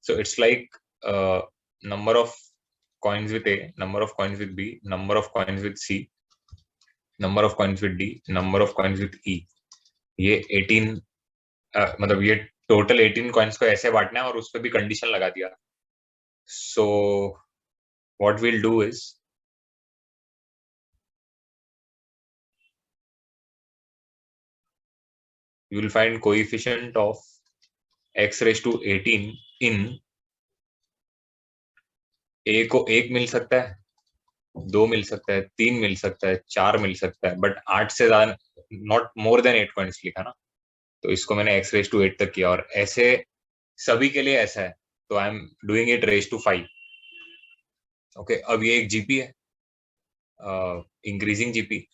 So it's like number of coins with A, number of coins with B, number of coins with C, number of coins with D, number of coins with E. ये 18 मतलब ये total 18 coins को ऐसे बांटना है और उस पर भी कंडीशन लगा दिया. So what we'll do is you will find coefficient of x raised to 18 in A को 1 मिल सकता है, 2 मिल सकता है, 3 मिल सकता है, 4 मिल सकता है, बट 8 से ज्यादा, नॉट मोर देन 8 कॉइन्स लिखा ना, तो इसको मैंने x रेज टू 8 तक किया और ऐसे सभी के लिए ऐसा है, तो I am doing it raise to 5. Okay, अब ये एक जीपी है, इंक्रीजिंग जीपी.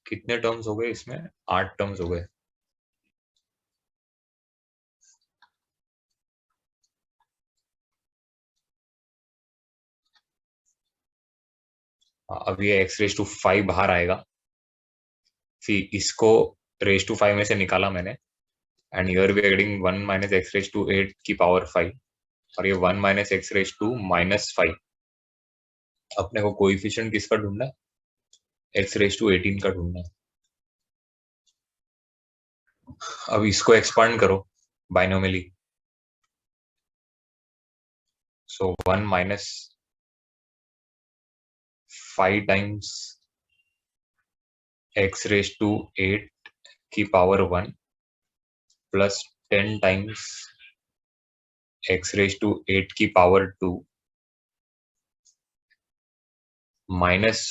कितने टर्म्स हो गए इसमें? 8 टर्म्स हो गए. अब ये x रेज टू 5 बाहर आएगा, फिर इसको रेज टू 5 में से निकाला मैंने, and here we are getting 1 minus x raise to 8 की पावर 5, और ये 1 minus x raise to minus 5. अपने को कोएफिशिएंट किसका ढूंढना है? x रेज टू 18 का ढूंढना है. अब इसको एक्सपांड करो binomially. So 1 minus 5 times x raise to 8 की power 1 plus 10 times x raise to 8 की power 2 minus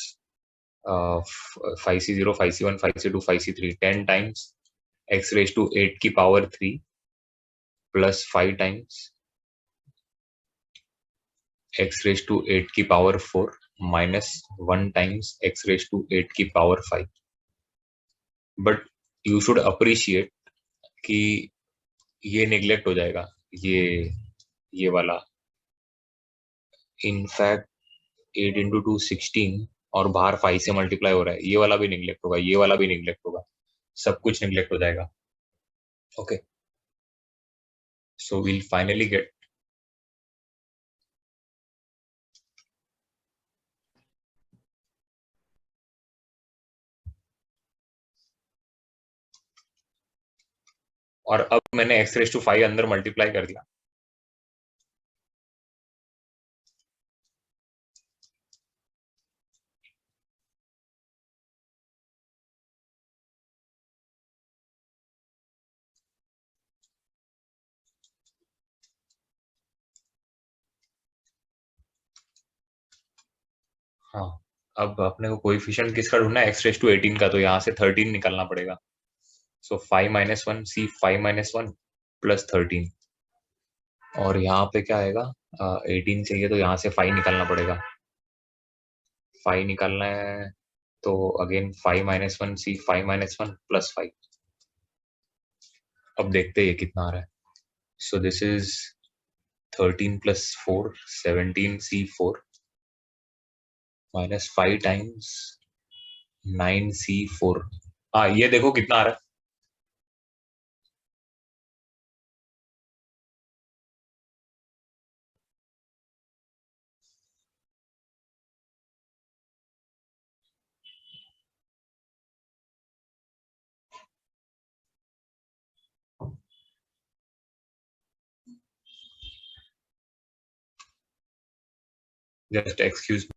5c0, 5c1, 5c2, 5c3, 10 times x raise to 8 की power 3 plus 5 times x raise to 8 की power 4 minus 1 times x raise to 8 की power 5. But you should appreciate कि ये neglect हो जाएगा, ये वाला. इनफैक्ट 8 इंटू 2 16 और बाहर 5 से मल्टीप्लाई हो रहा है, ये वाला भी निग्लेक्ट होगा, ये वाला भी निग्लेक्ट होगा, सब कुछ निग्लेक्ट हो जाएगा. Okay, so will finally get और अब मैंने x रेज टू 5 अंदर मल्टीप्लाई कर दिया. हाँ, अब अपने को कोएफिशिएंट किसका ढूंढना है? x रेज टू 18 का, तो यहाँ से 13 निकलना पड़ेगा. सो 5 माइनस 1 सी 5 माइनस 1 प्लस 13, और यहाँ पे क्या आएगा? 18 चाहिए तो यहाँ से 5 निकालना पड़ेगा. 5 निकालना है तो again 5 minus 1 C 5 minus 1 plus 5. अब देखते हैं ये कितना आ रहा है. So this is 13 plus 4 17 C 4 minus 5 times 9 C 4. हाँ, ये देखो कितना आ रहा है. Just excuse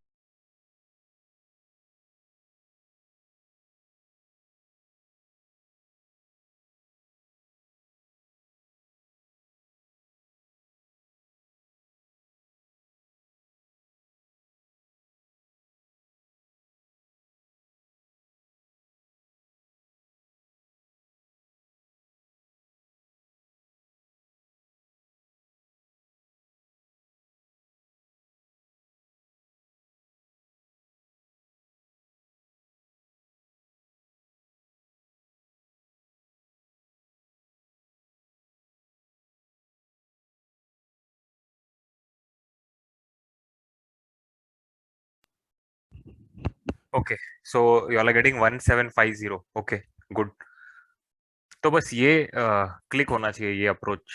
okay, so you are getting 1750. Okay, good. तो बस ये क्लिक होना चाहिए, ये अप्रोच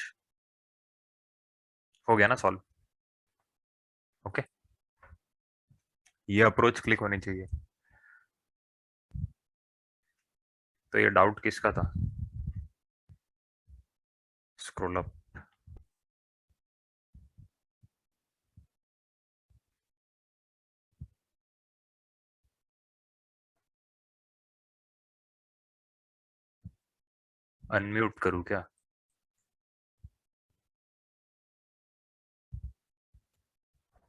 हो गया ना सॉल्व. ओके, ये अप्रोच क्लिक होनी चाहिए. तो ये डाउट किसका था? Scroll up. अनम्यूट करूँ क्या?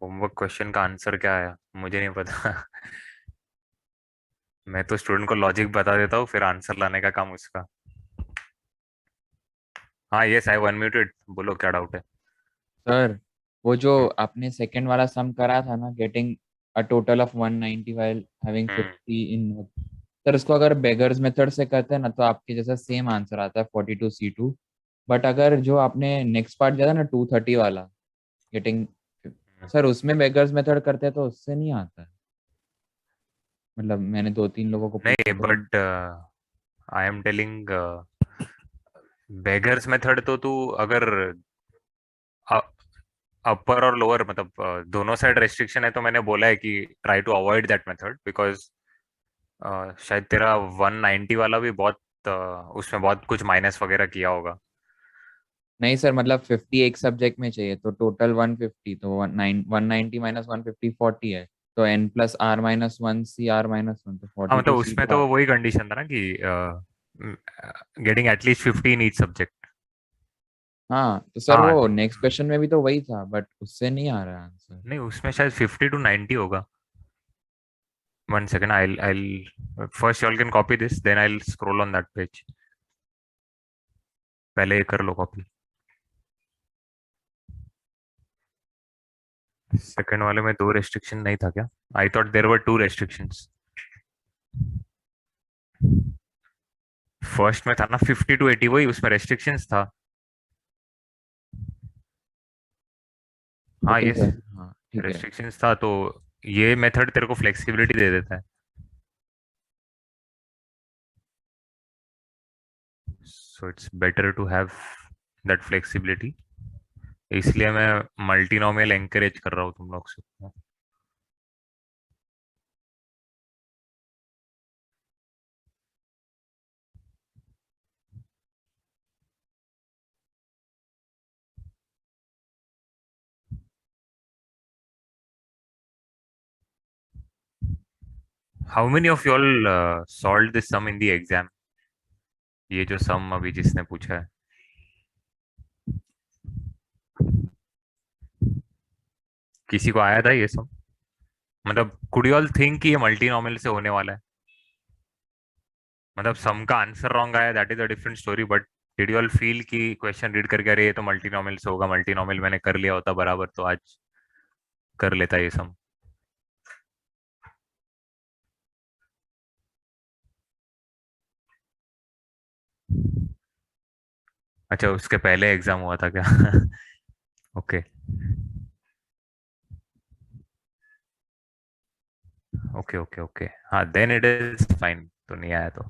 होमवर्क क्वेश्चन का आंसर क्या आया मुझे नहीं पता. मैं तो स्टूडेंट को लॉजिक बता देता हूँ, फिर आंसर लाने का काम उसका. हाँ, यस आई अनम्यूटेड. बोलो क्या डाउट है? सर, वो जो हम्म. आपने सेकंड वाला सम करा था ना, getting a total of 190 while having hmm. 50 in, sir इसको अगर बेगर्स मेथड से करते हैं ना तो आपके जैसा सेम आंसर आता है 42C2. बट अगर जो आपने नेक्स्ट पार्ट दिया था ना 230 वाला, गेटिंग, सर उसमें बेगर्स मेथड करते हैं तो उससे नहीं आता है. मतलब मैंने दो तीन लोगों को पूछा नहीं, तो but I am telling beggars method तो तू अगर अपर और लोअर मतलब दोनों साइड रेस्ट्रिक्शन है तो मैंने बोला है कि try to avoid that method because शायद तेरा 190 वाला भी बहुत उसमें बहुत कुछ माइनस वगैरह किया होगा. नहीं सर, मतलब 50 एक सब्जेक्ट में चाहिए तो टोटल 150, तो 190 माइनस 150 40 है. तो n+r-1 c r-1 तो हाँ, फोर्टी मतलब टू सी उसमें टू तो वही कंडीशन था ना कि getting at least 50 in each subject. हाँ तो सर हाँ. वो नेक्स्ट क्वेश्चन में भी तो वही था, बट उससे नहीं आ रहा आंसर. नहीं, उसमें शायद 50 to 90 होगा. 1 second, I'll first you all can copy this, then I'll scroll on that page. पहले ये कर लो कॉपी. सेकंड वाले में दो रेस्ट्रिक्शन नहीं था क्या? I thought there were two restrictions. First में था ना 50 to 80, वही उसमें रेस्ट्रिक्शंस था. हाँ, ओके यस. सर, हाँ ठीक है. रेस्ट्रिक्शंस था तो ये मेथड तेरे को फ्लेक्सिबिलिटी दे देता है. So it's better to have that flexibility. इसलिए मैं मल्टीनोमियल एंकरेज कर रहा हूँ तुम लोग से. How many of you all solve this sum in the exam? ये जो सम अभी जिसने पूछा है, किसी को आया था ये सम? मतलब कुड यू ऑल थिंक कि ये मल्टीनोमियल से होने वाला है? मतलब सम का आंसर रॉन्ग आया, that is a different story, but did you all feel कि क्वेश्चन रीड करके अरे ये तो मल्टीनोमियल से होगा, मल्टीनोमियल मैंने कर लिया होता बराबर तो आज कर लेता ये सम? अच्छा, उसके पहले एग्जाम हुआ था क्या? ओके. ओके ओके ओके, हाँ देन इट इज फाइन, तो नहीं आया तो.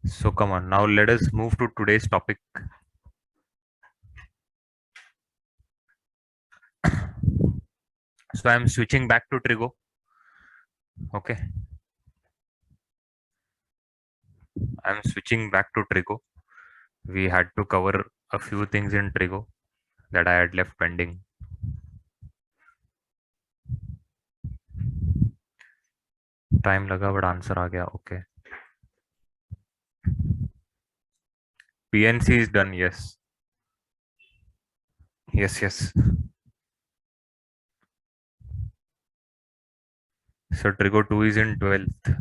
So come on, now let us move to today's topic. So I am switching back to Trigo. Okay, I am switching back to Trigo. We had to cover a few things in Trigo that I had left pending. Time लगा but answer आ गया. Okay. PNC is done. Yes. Yes, yes. So Trigo 2 is in 12th.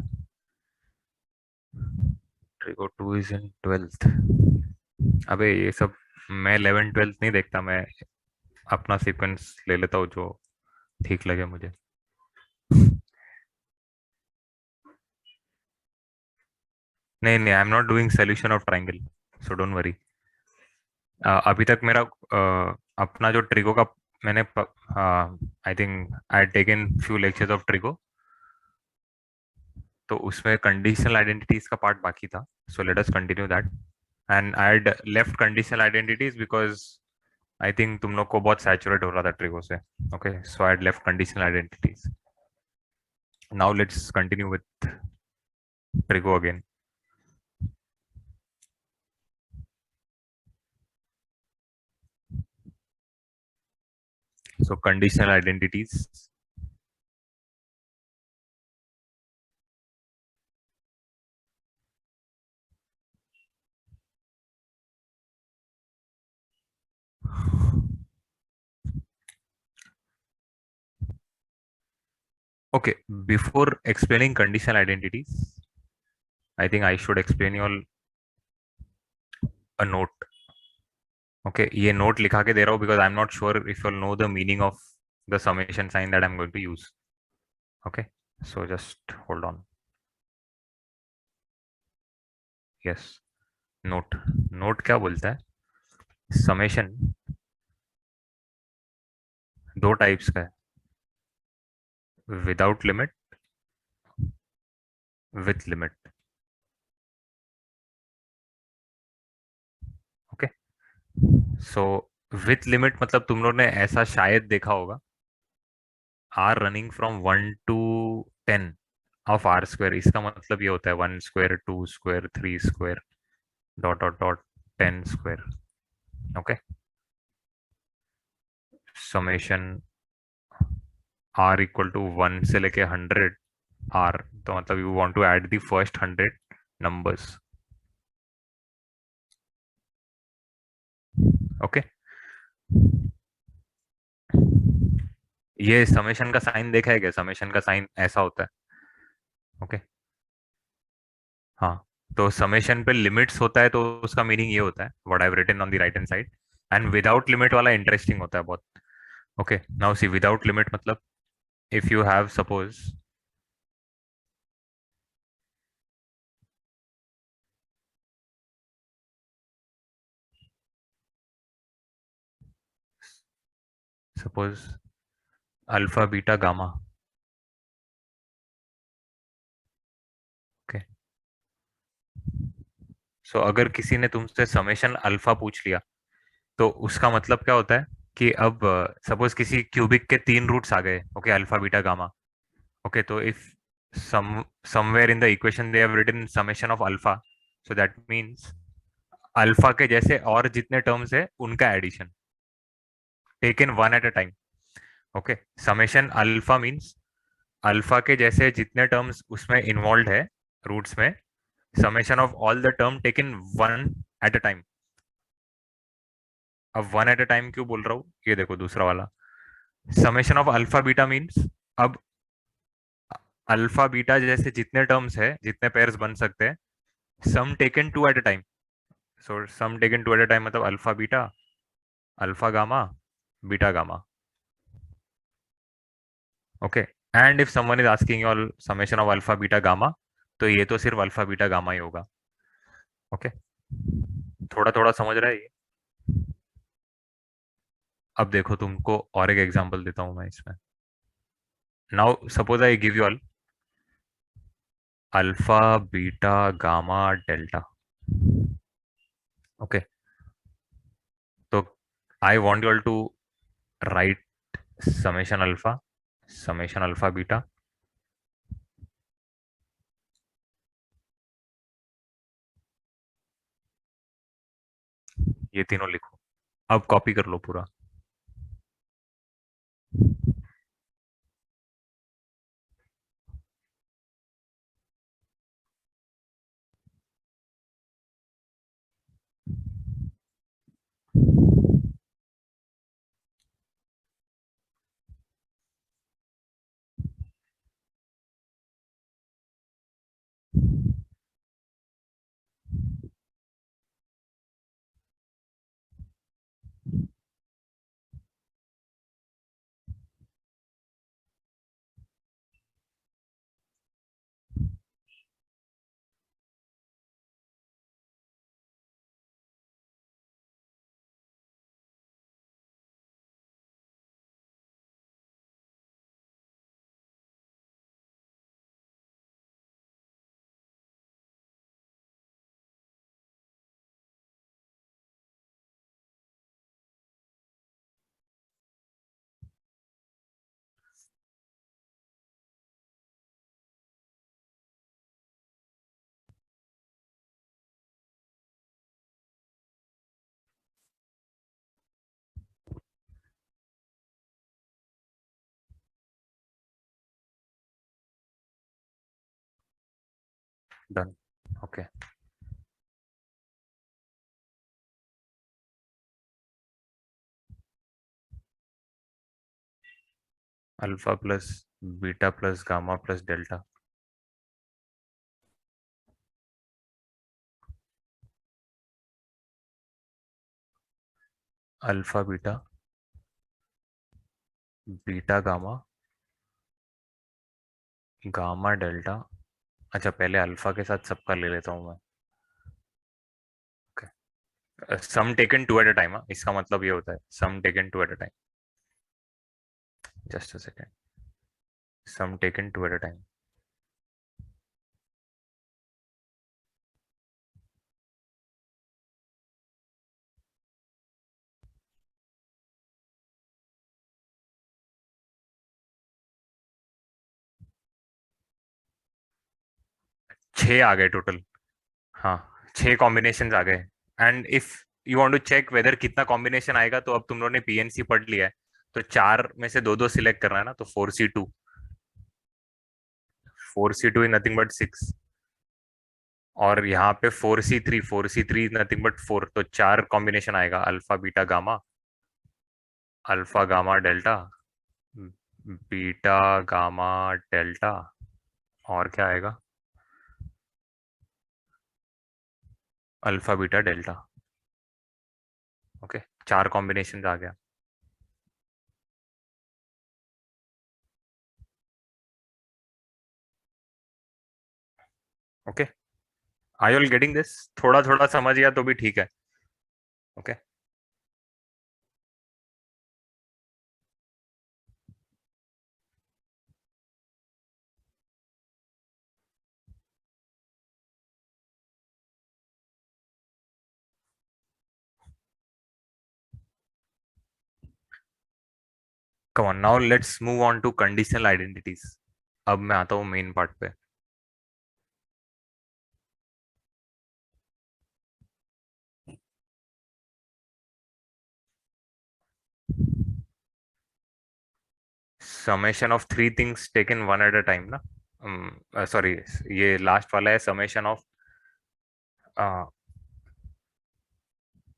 Trigo 2 is in 12th। अबे ये सब मैं 11 12th नहीं देखता, मैं अपना सीक्वेंस ले लेता हूँ जो ठीक लगे मुझे। नहीं नहीं, I am not doing solution of triangle, so don't worry. अभी तक मेरा अपना जो ट्रिगो का मैंने आई think I taken few lectures of trigo, तो उसमें कंडीशनल आइडेंटिटीज का पार्ट बाकी था। So let us continue that. And I had left conditional identities because I think तुम लोग को बहुत सैचुरेट हो रहा था ट्रिगो से। Okay, so I had left conditional identities. Now let's continue with trigo again. So conditional identities. Okay, before explaining conditional identities, I think I should explain you all a note. Okay, ये note लिखा के दे रहा हूँ because I'm not sure if you'll know the meaning of the summation sign that I'm going to use. Okay, so just hold on. Yes, note. Note क्या बोलता है? Summation दो types का है, without limit, with limit. Okay, so with limit मतलब तुम लोग ने ऐसा शायद देखा होगा, r running from 1 to 10 of r square. इसका मतलब ये होता है 1 square, 2 square, 3 square, dot dot dot 10 square. Okay, summation r equal to 1 से लेके 100 आर, तो मतलब you want to add the first 100 numbers. Okay, ये समेशन का साइन देखा है क्या? समेशन का साइन ऐसा होता है। ओके, हाँ, तो समेशन पे लिमिट्स होता है तो उसका मीनिंग ये होता है what I have written on the right hand side. And without limit वाला इंटरेस्टिंग होता है बहुत। Okay, now see without limit मतलब if you have suppose alpha beta gamma. Okay, so अगर किसी ने तुमसे समेशन अल्फा पूछ लिया तो उसका मतलब क्या होता है कि अब सपोज किसी क्यूबिक के 3 रूट्स आ गए, okay, alpha beta gamma. Okay, तो if somewhere in the equation they have written summation of alpha, so that means alpha के जैसे और जितने टर्म्स है उनका addition taken one at a time. Okay, summation alpha means alpha के जैसे जितने टर्म्स उसमें इन्वॉल्व है रूट्स में, summation of all the term taken one at a time. अब वन एट अ टाइम क्यों बोल रहा हूँ, ये देखो दूसरा वाला summation of alpha beta means अब अल्फा बीटा जैसे जितने टर्म्स है, जितने पेयर्स बन सकते हैं, sum taken two at a time. So sum taken two at a time मतलब alpha beta, alpha gamma, beta gamma. Okay, and if someone is asking all summation of alpha beta gamma, तो ये तो सिर्फ alpha beta gamma ही होगा। Okay, थोड़ा थोड़ा समझ रहा है ये? अब देखो तुमको और एक एग्जांपल देता हूं मैं इसमें। Now suppose I give you all alpha beta gamma delta. Okay, तो I want you all to write summation alpha beta, ये तीनों लिखो। अब कॉपी कर लो पूरा। Done. Okay, alpha plus beta plus gamma plus delta. Alpha beta, beta gamma, gamma delta. अच्छा, पहले अल्फा के साथ सबका ले लेता हूँ मैं। Sum taken two at a time, इसका मतलब ये होता है sum taken two at a time. Just a second, sum taken two at a time. 6 आ गए टोटल। हाँ, 6 कॉम्बिनेशन आ गए। And if you want to check whether कितना कॉम्बिनेशन आएगा, तो अब तुम लोगों ने पीएनसी पढ़ लिया है, तो 4 में से दो दो सिलेक्ट करना है ना, तो 4C2, 4C2 is nothing but 6। और यहाँ पे 4C3, 4C3 is nothing but 4। तो 4 कॉम्बिनेशन आएगा, alpha beta gamma, alpha gamma delta, beta gamma delta, और क्या आएगा, alpha beta delta. Okay, 4 combination आ गया। Okay, I all getting this? थोड़ा थोड़ा समझ गया तो भी ठीक है। Okay, come on, now let's move on to conditional identities. अब मैं आता हूँ मेन पार्ट पे। Summation of three things taken one at a time ना, सॉरी, ये लास्ट वाला है summation of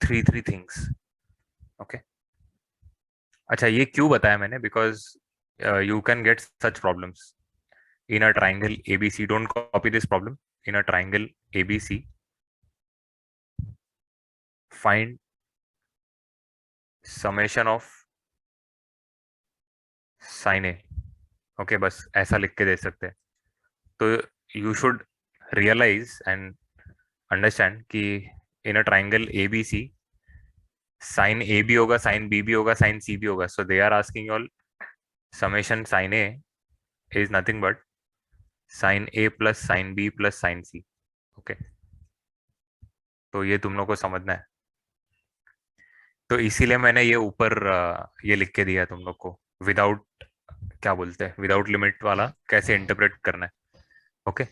three three things. Okay, अच्छा, ये क्यों बताया मैंने, because you can get such problems in a triangle ABC. Don't copy this problem. In a triangle ABC, find summation of sin A. Okay, बस ऐसा लिख के दे सकते हैं। तो you should realise and understand कि in a triangle A B C, sine A भी होगा, साइन बी भी होगा, साइन सी भी होगा। So they are asking all summation sine A is nothing but sine A plus sine B plus sine C. Okay, तो ये तुम लोग को समझना है। तो इसीलिए मैंने ये ऊपर ये लिख के दिया तुम लोग को, विदाउट, क्या बोलते हैं, विदाउट लिमिट वाला कैसे इंटरप्रेट करना है। Okay,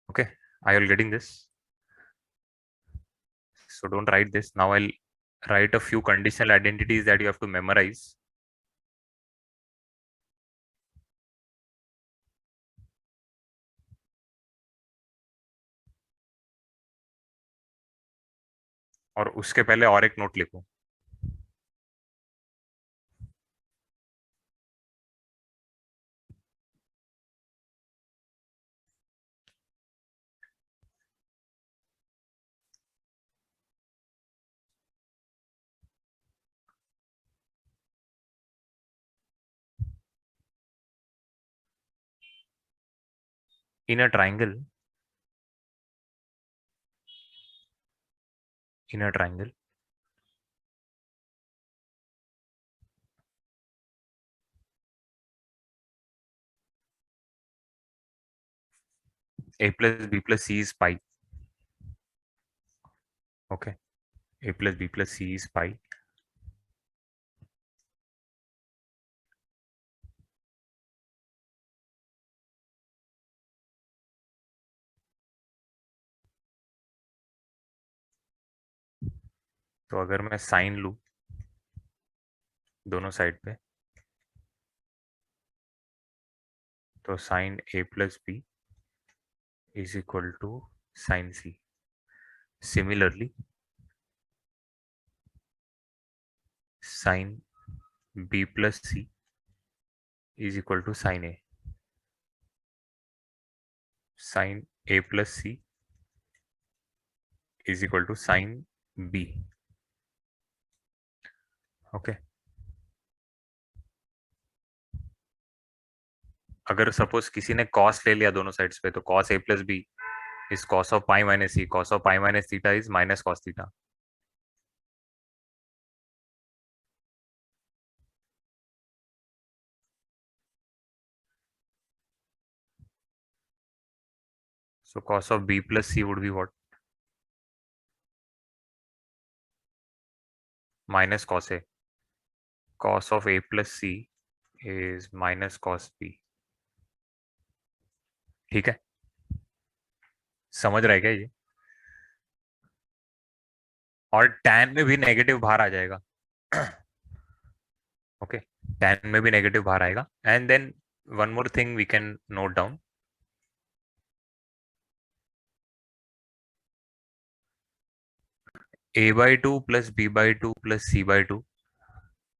okay, I L getting this? So don't write this. Now I'll write a few conditional identities that you have to memorize. और उसके पहले और एक नोट लिखो। In a triangle, in a triangle, a plus b plus c is pi. Okay, a plus b plus c is pi. तो अगर मैं sign लूं, दोनों साइड पे, तो sine A plus b is equal to sine c. Similarly sine B plus c is equal to sine a. Sine A plus c is equal to sine b. Okay. अगर suppose किसी ने cos ले लिया दोनों sides पे, तो cos A plus b is cos of pi minus c. Cos of pi minus theta is minus cos theta. So cos of b plus c would be what? Minus cos a. Cos of a plus c is minus cos b. ठीक है, समझ रहा है क्या ये? और tan में भी नेगेटिव बाहर आ जाएगा. ओके, tan में भी नेगेटिव बाहर आएगा. And then one more thing we can note down. a by two plus b by two plus c by two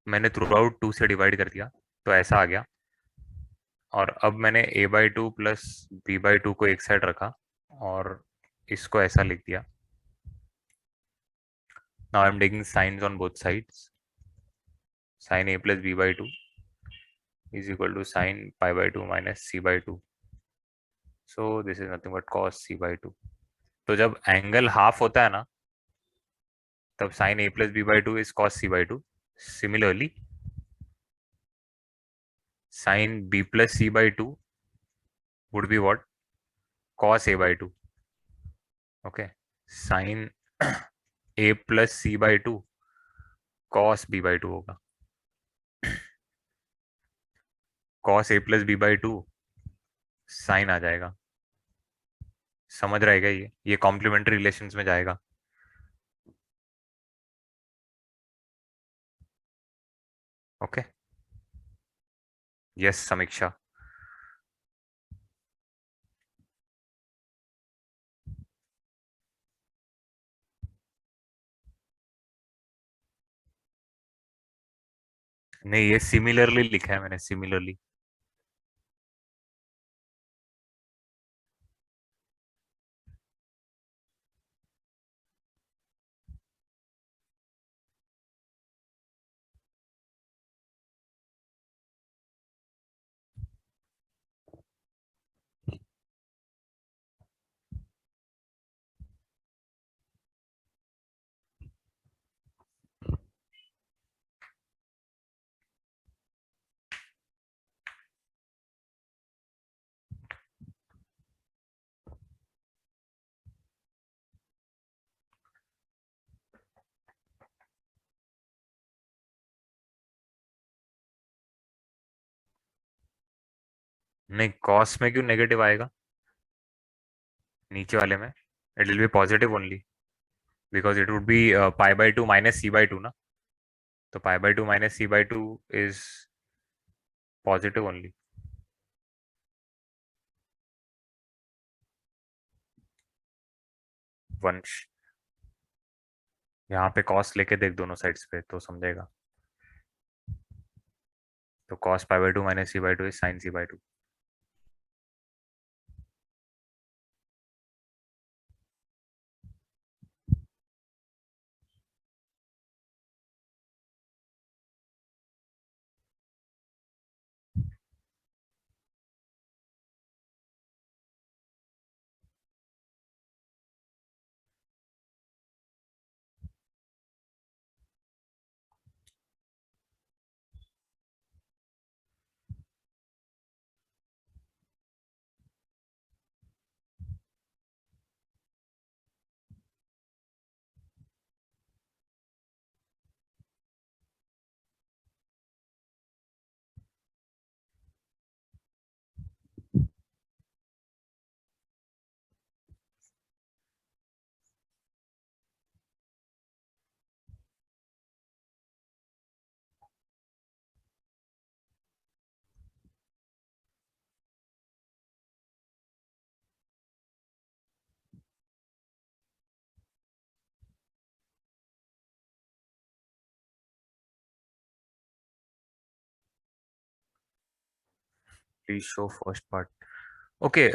मैंने थ्रू आउट 2 से डिवाइड कर दिया, तो ऐसा आ गया. और अब मैंने a by two plus b by two को एक साइड रखा और इसको ऐसा लिख दिया. Now I am taking sines on both sides. Sine a plus b by two is equal to sin pi by 2 minus c by 2. So this is nothing but cos c by 2. तो जब angle half होता है ना, तब sin a plus b by 2 is cos c by 2. Similarly, sin b plus c by 2 would be what? Cos a by 2. Okay. Sin a plus c by 2 cos b by 2 होगा. cos a plus b by 2 sin आ जाएगा. समझ रहेगा ये complementary relations में जाएगा. Okay. Yes समीक्षा. नहीं, ये सिमिलरली लिखा है मैंने, सिमिलरली. नहीं, कॉस में क्यों नेगेटिव आएगा? नीचे वाले में it will be positive only, because it would be pi by two minus C by two ना. तो pi by two minus C by two is positive only. Vansh, यहाँ पे कॉस लेके देख दोनों साइड्स पे तो समझेगा. तो cos pi by two minus C by two is sine C by two. Please show first part. Okay.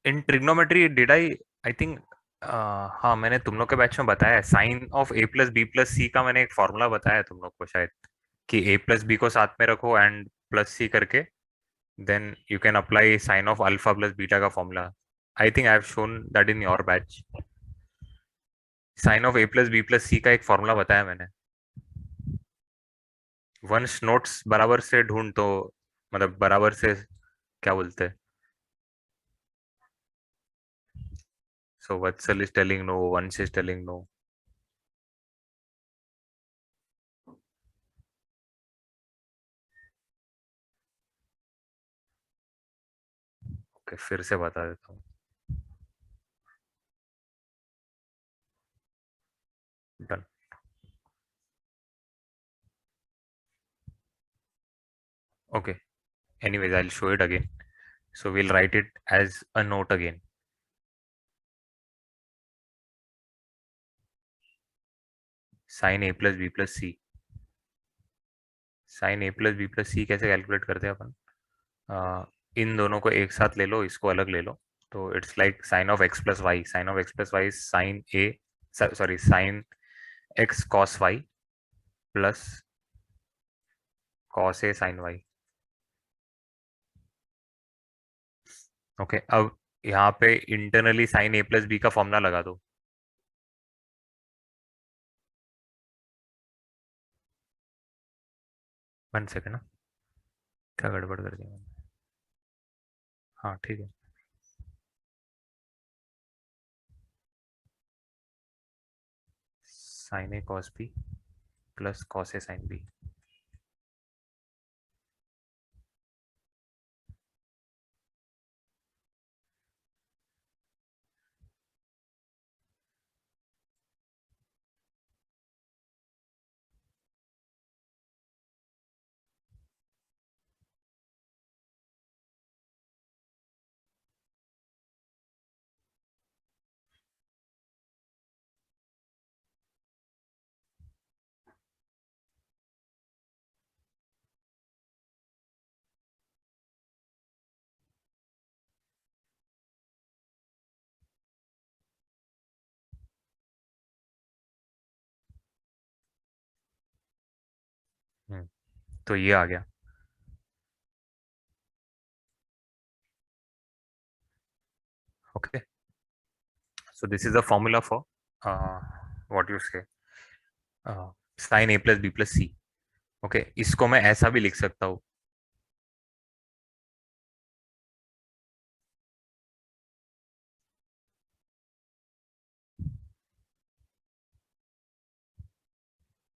In trigonometry did I think. हाँ, मैंने तुम लोग के बैच में बताया sine of A plus B plus C का मैंने एक फॉर्मूला बताया तुम लोग को शायद, कि ए प्लस बी को साथ में रखो एंड प्लस सी करके then you can apply sine of alpha plus beta का formula. I think I have shown that in your batch. Sine of A plus B plus C का एक formula बताया मैंने. वंस नोट्स बराबर से ढूंढ तो, मतलब बराबर से क्या बोलते हैं. So Vatsal is telling no, Vansh is telling no. Okay, फिर से बता देता हूँ. Done. Okay. Anyways, I'll show it again. So we'll write it as a note again. Sin a plus b plus c. Sin a plus b plus c कैसे calculate करते हैं अपन. इन दोनों को एक साथ ले लो, इसको अलग ले लो. तो it's like sine of x plus y. Sine of x plus y sine a, sorry sine x cos y plus cos A sine y. Okay, अब यहाँ पे इंटरनली साइन ए प्लस बी का फॉर्मूला लगा दो. वन सेकेंड ना, क्या गड़बड़ कर दी मैंने. हाँ ठीक है. Sign A cos B plus cos A sine B. तो ये आ गया. Okay, so this is the formula for what you से साइन ए प्लस बी प्लस सी. ओके, इसको मैं ऐसा भी लिख सकता हूँ.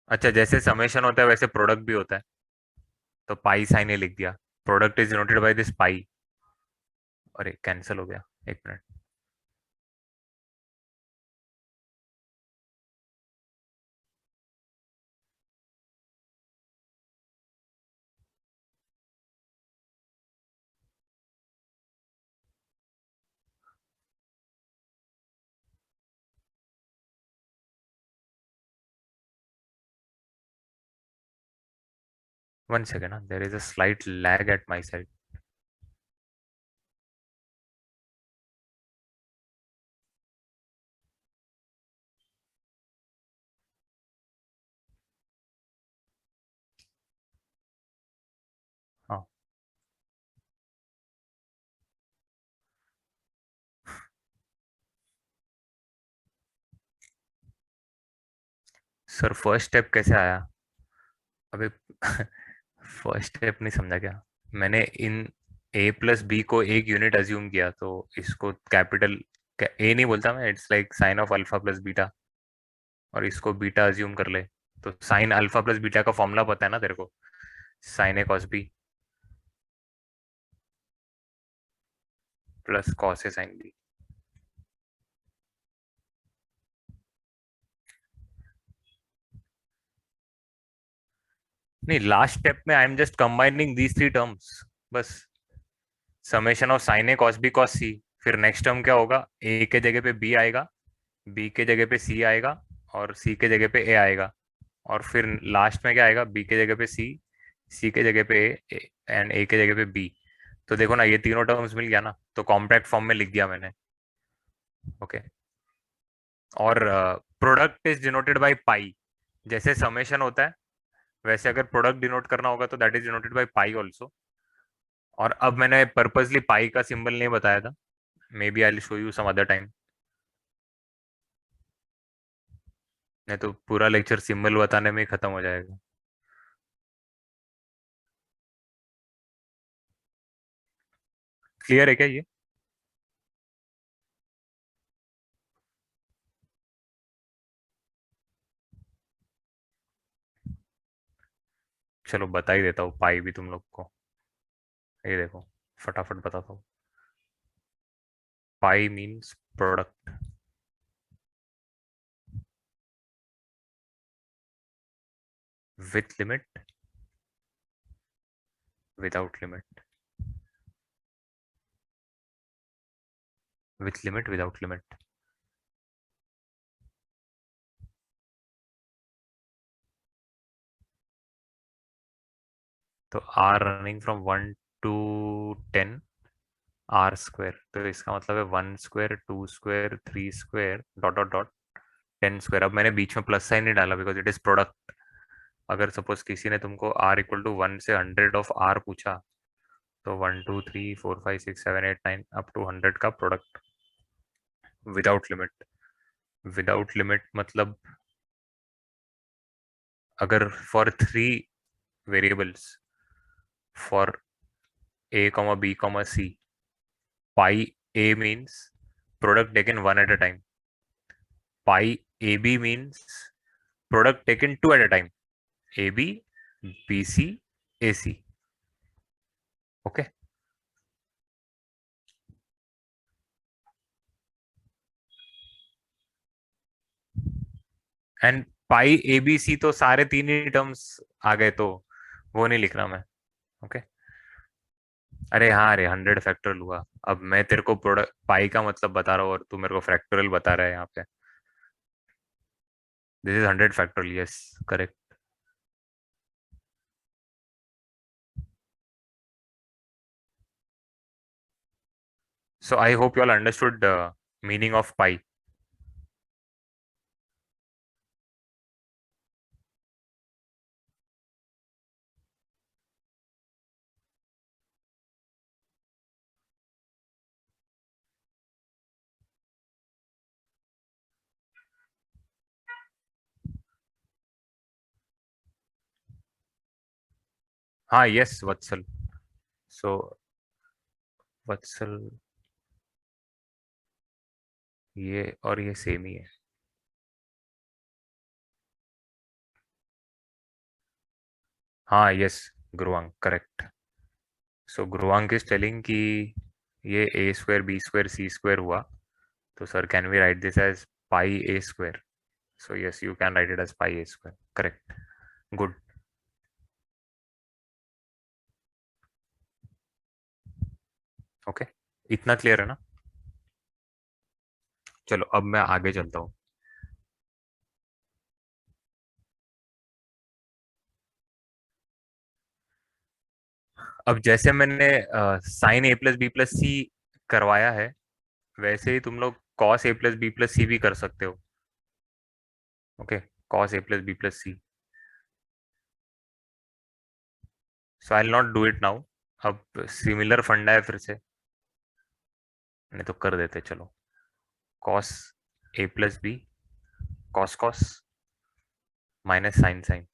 अच्छा, जैसे समेशन होता है वैसे प्रोडक्ट भी होता है. तो पाई साइन ए लिख दिया. Product is denoted by this pi. अरे कैंसिल हो गया, एक मिनट. वन सेकेंड ना, there is a slight lag at my side. हाँ सर, फर्स्ट स्टेप कैसे आया. अबे फर्स्ट स्टेप नहीं समझा क्या. मैंने इन ए प्लस बी को एक यूनिट अज्यूम किया, तो इसको कैपिटल ए नहीं बोलता मैं. It's like sine of alpha plus beta, और इसको बीटा अज्यूम कर ले. तो साइन अल्फा प्लस बीटा का फॉर्मूला पता है ना तेरे को. Sine A cos B plus cos A sine B. नहीं, लास्ट स्टेप में I am just combining these three terms बस. Summation of sine A cos B cos C. फिर नेक्स्ट टर्म क्या होगा, ए के जगह पे बी आएगा, बी के जगह पे सी आएगा, और सी के जगह पे ए आएगा. और फिर लास्ट में क्या आएगा, बी के जगह पे सी, सी के जगह पे ए, एंड ए के जगह पे बी। तो देखो ना, ये तीनों टर्म्स मिल गया ना, तो कॉम्पैक्ट फॉर्म में लिख दिया मैंने। ओके। और product is denoted by pi. जैसे समेशन होता है, वैसे अगर प्रोडक्ट डिनोट करना होगा तो that is denoted by pi also. और अब मैंने पर्पसली पाई का सिंबल नहीं बताया था, maybe I show you some other time. नहीं तो पूरा लेक्चर सिंबल बताने में ही खत्म हो जाएगा। क्लियर है क्या ये? चलो बता ही देता हूँ पाई भी तुम लोग को। ये देखो, फटाफट बताता हूँ। Pi means product with limit, without limit, with limit, without limit. तो R running from 1 to 10, R square, तो इसका मतलब है 1 square, 2 square, 3 square, dot dot dot, 10 square. अब मैंने बीच में प्लस साइन नहीं डाला बिकॉज इट इज प्रोडक्ट। अगर सपोज किसी ने तुमको आर इक्वल टू 1 से 100 ऑफ आर पूछा, तो 1 2 3 4 5 6 7 8 9 अप टू 100 का product without limit. Without limit मतलब अगर for 3 variables, for a comma b comma c, pi a means product taken one at a time, pi a b means product taken two at a time, a b, b c, a c. Okay. And pi a B c तो सारे तीन ही terms आ गए, तो वो नहीं लिख रहा मैं। ओके। अरे हाँ, अरे 100 फैक्टोरियल हुआ। अब मैं तेरे को प्रोडक्ट पाई का मतलब बता रहा हूँ और तू मेरे को फैक्टोरियल बता रहा है यहाँ पे। This is 100 factorial, yes, correct. So I hope you all understood the meaning of pi. हाँ, यस वत्सल। सो वत्सल, ये और ये सेम ही है। हाँ, yes, Guruvang correct. So Guruvang is telling कि ये A square B square C square हुआ, तो sir can we write this as pi A square? So yes, you can write it as pi A square, correct. Good. Okay, इतना clear है ना? चलो अब मैं आगे चलता हूँ। अब जैसे मैंने साइन ए प्लस बी प्लस सी करवाया है, वैसे ही तुम लोग कॉस ए प्लस बी प्लस सी भी कर सकते हो। Okay, cos A plus B plus C. So I will not do it now. अब सिमिलर फंडा है फिर से, नहीं तो कर देते चलो। Cos A plus B, cos cos, minus sine sine.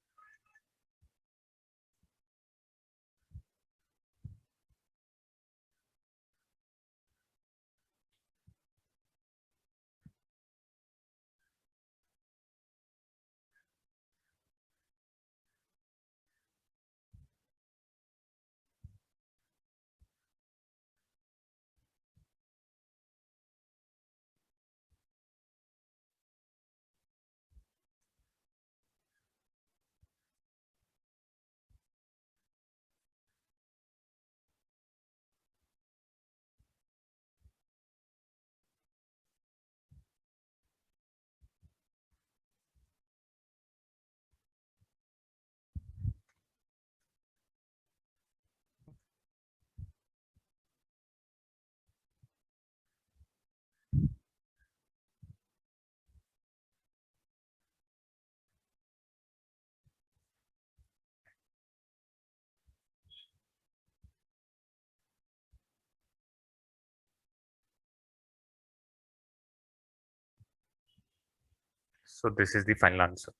So this is the final answer.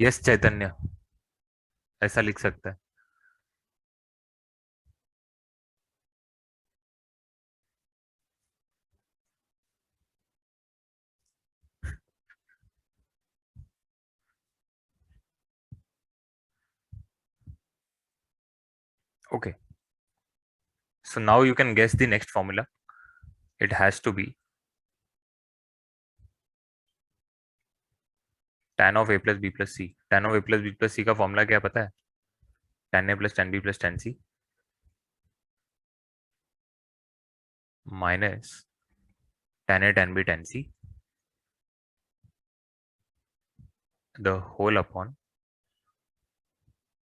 Yes Chaitanya, ऐसा लिख सकता है। Okay, so now you can guess the next formula. It has to be tan of a plus b plus c. Tan of a plus b plus c का formula क्या पता है? tan a plus tan b plus tan c minus tan a tan b tan c the whole upon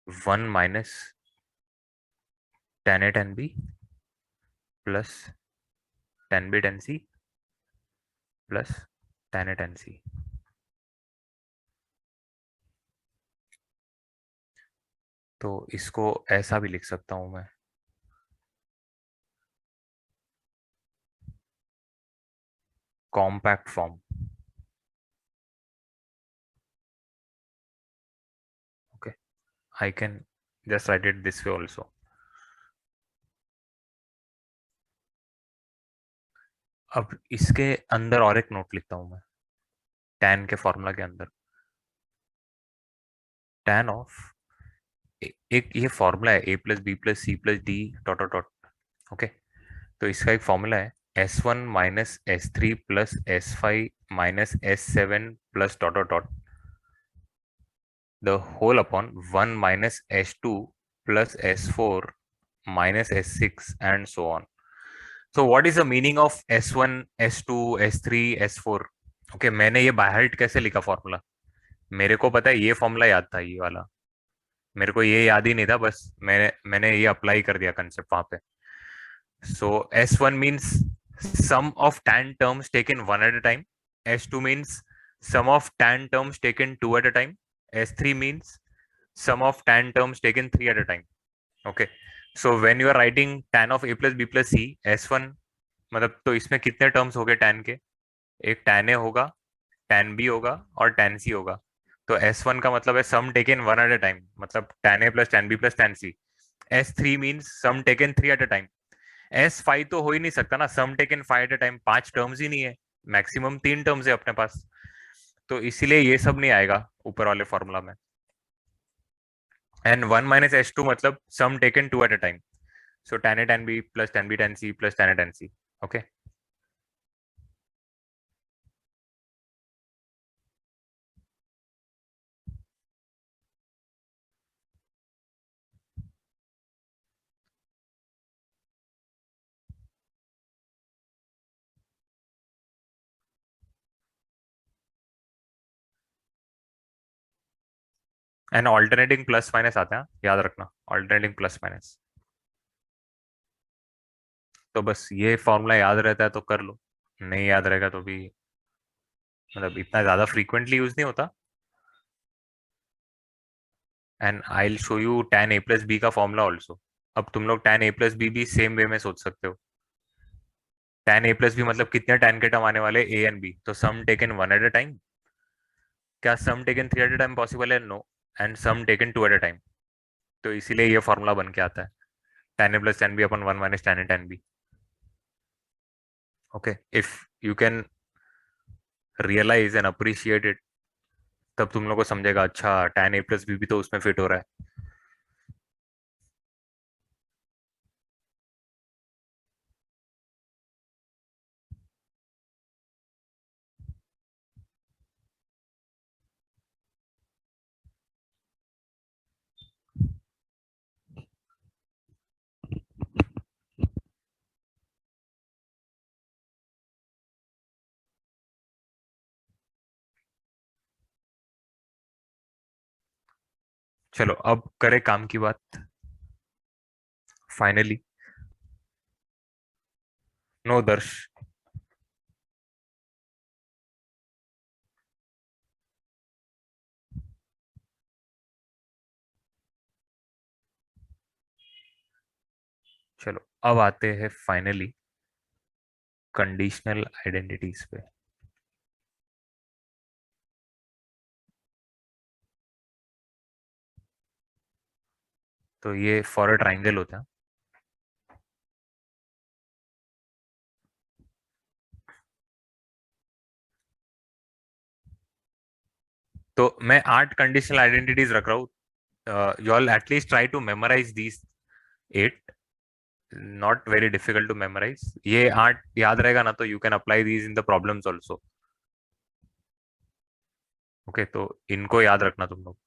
1 minus tan a tan b plus tan b tan c plus tan a tan c. तो इसको ऐसा भी लिख सकता हूं मैं, compact form. Okay, I can just write it this way also. अब इसके अंदर और एक नोट लिखता हूं मैं, tan के फॉर्मूला के अंदर tan ऑफ एक ये फॉर्मूला है a plus B plus c plus d dot dot dot. Okay, तो इसका एक फॉर्मूला है S1 minus S3 plus S5 minus S7 plus dot dot dot the whole upon 1 minus S2 plus S4 minus S6 and so on. So what is the meaning of S1, S2, S3, S4? Okay, मैंने ये by heart कैसे लिखा formula? मेरे को पता है ये formula याद था, ये वाला मेरे को ये याद ही नहीं था, बस मैंने ये अप्लाई कर दिया कंसेप्ट वहां पे. So S1 means sum of tan terms taken one at a time. S2 means sum of tan terms taken two at a time. S3 means sum of tan terms taken three at a time. Okay. So when you are writing tan of a plus b plus c, S1 मतलब तो इसमें कितने terms हो गए tan के? एक tan a होगा, tan b होगा और tan c होगा. तो S1 का मतलब है sum taken one at a time, मतलब tan a plus tan b plus tan c. S3 means sum taken three at a time. S5 तो हो ही नहीं सकता ना, sum taken 5 at a time, 5 terms ही नहीं है, मैक्सिमम 3 टर्म्स है अपने पास, तो इसीलिए ये सब नहीं आएगा ऊपर वाले फॉर्मूला में. एंड 1 माइनस S2 मतलब sum taken 2 at a time, so tan a tan b plus tan b tan c plus tan a tan c. Okay, and alternating plus minus आता है, याद रखना, ऑल्टरनेटिंग प्लस माइनस. तो बस ये formula याद रहता है तो कर लो, नहीं याद रहेगा तो भी मतलब इतना ज्यादा फ्रीक्वेंटली यूज नहीं होता. And I will show you tan a plus b का फॉर्मूला ऑल्सो. अब तुम लोग tan a प्लस बी भी सेम वे में सोच सकते हो. tan a प्लस बी मतलब कितने tan के टर्म आने वाले a एंड b, तो sum taken one at a time. क्या sum taken three at a time possible है? No. And sum taken two at a time. तो इसीलिए ये फॉर्मूला बन के आता है tan a plus tan b upon 1 minus tan a tan b. Okay, if you can realise and appreciate it, तब तुम लोग को समझेगा, अच्छा tan a प्लस बी भी तो उसमें फिट हो रहा है। चलो अब करें काम की बात। फाइनली। नो दर्श। चलो अब आते हैं फाइनली कंडीशनल आइडेंटिटीज पे। तो ये फॉर अ ट्राइंगल होता है। तो मैं 8 कंडीशनल आइडेंटिटीज रख रहा हूँ। You all at least try to memorise these 8। Not very difficult to memorise. ये 8 याद रहेगा ना, तो you can apply these in the problems also. Okay, तो इनको याद रखना तुम लोग।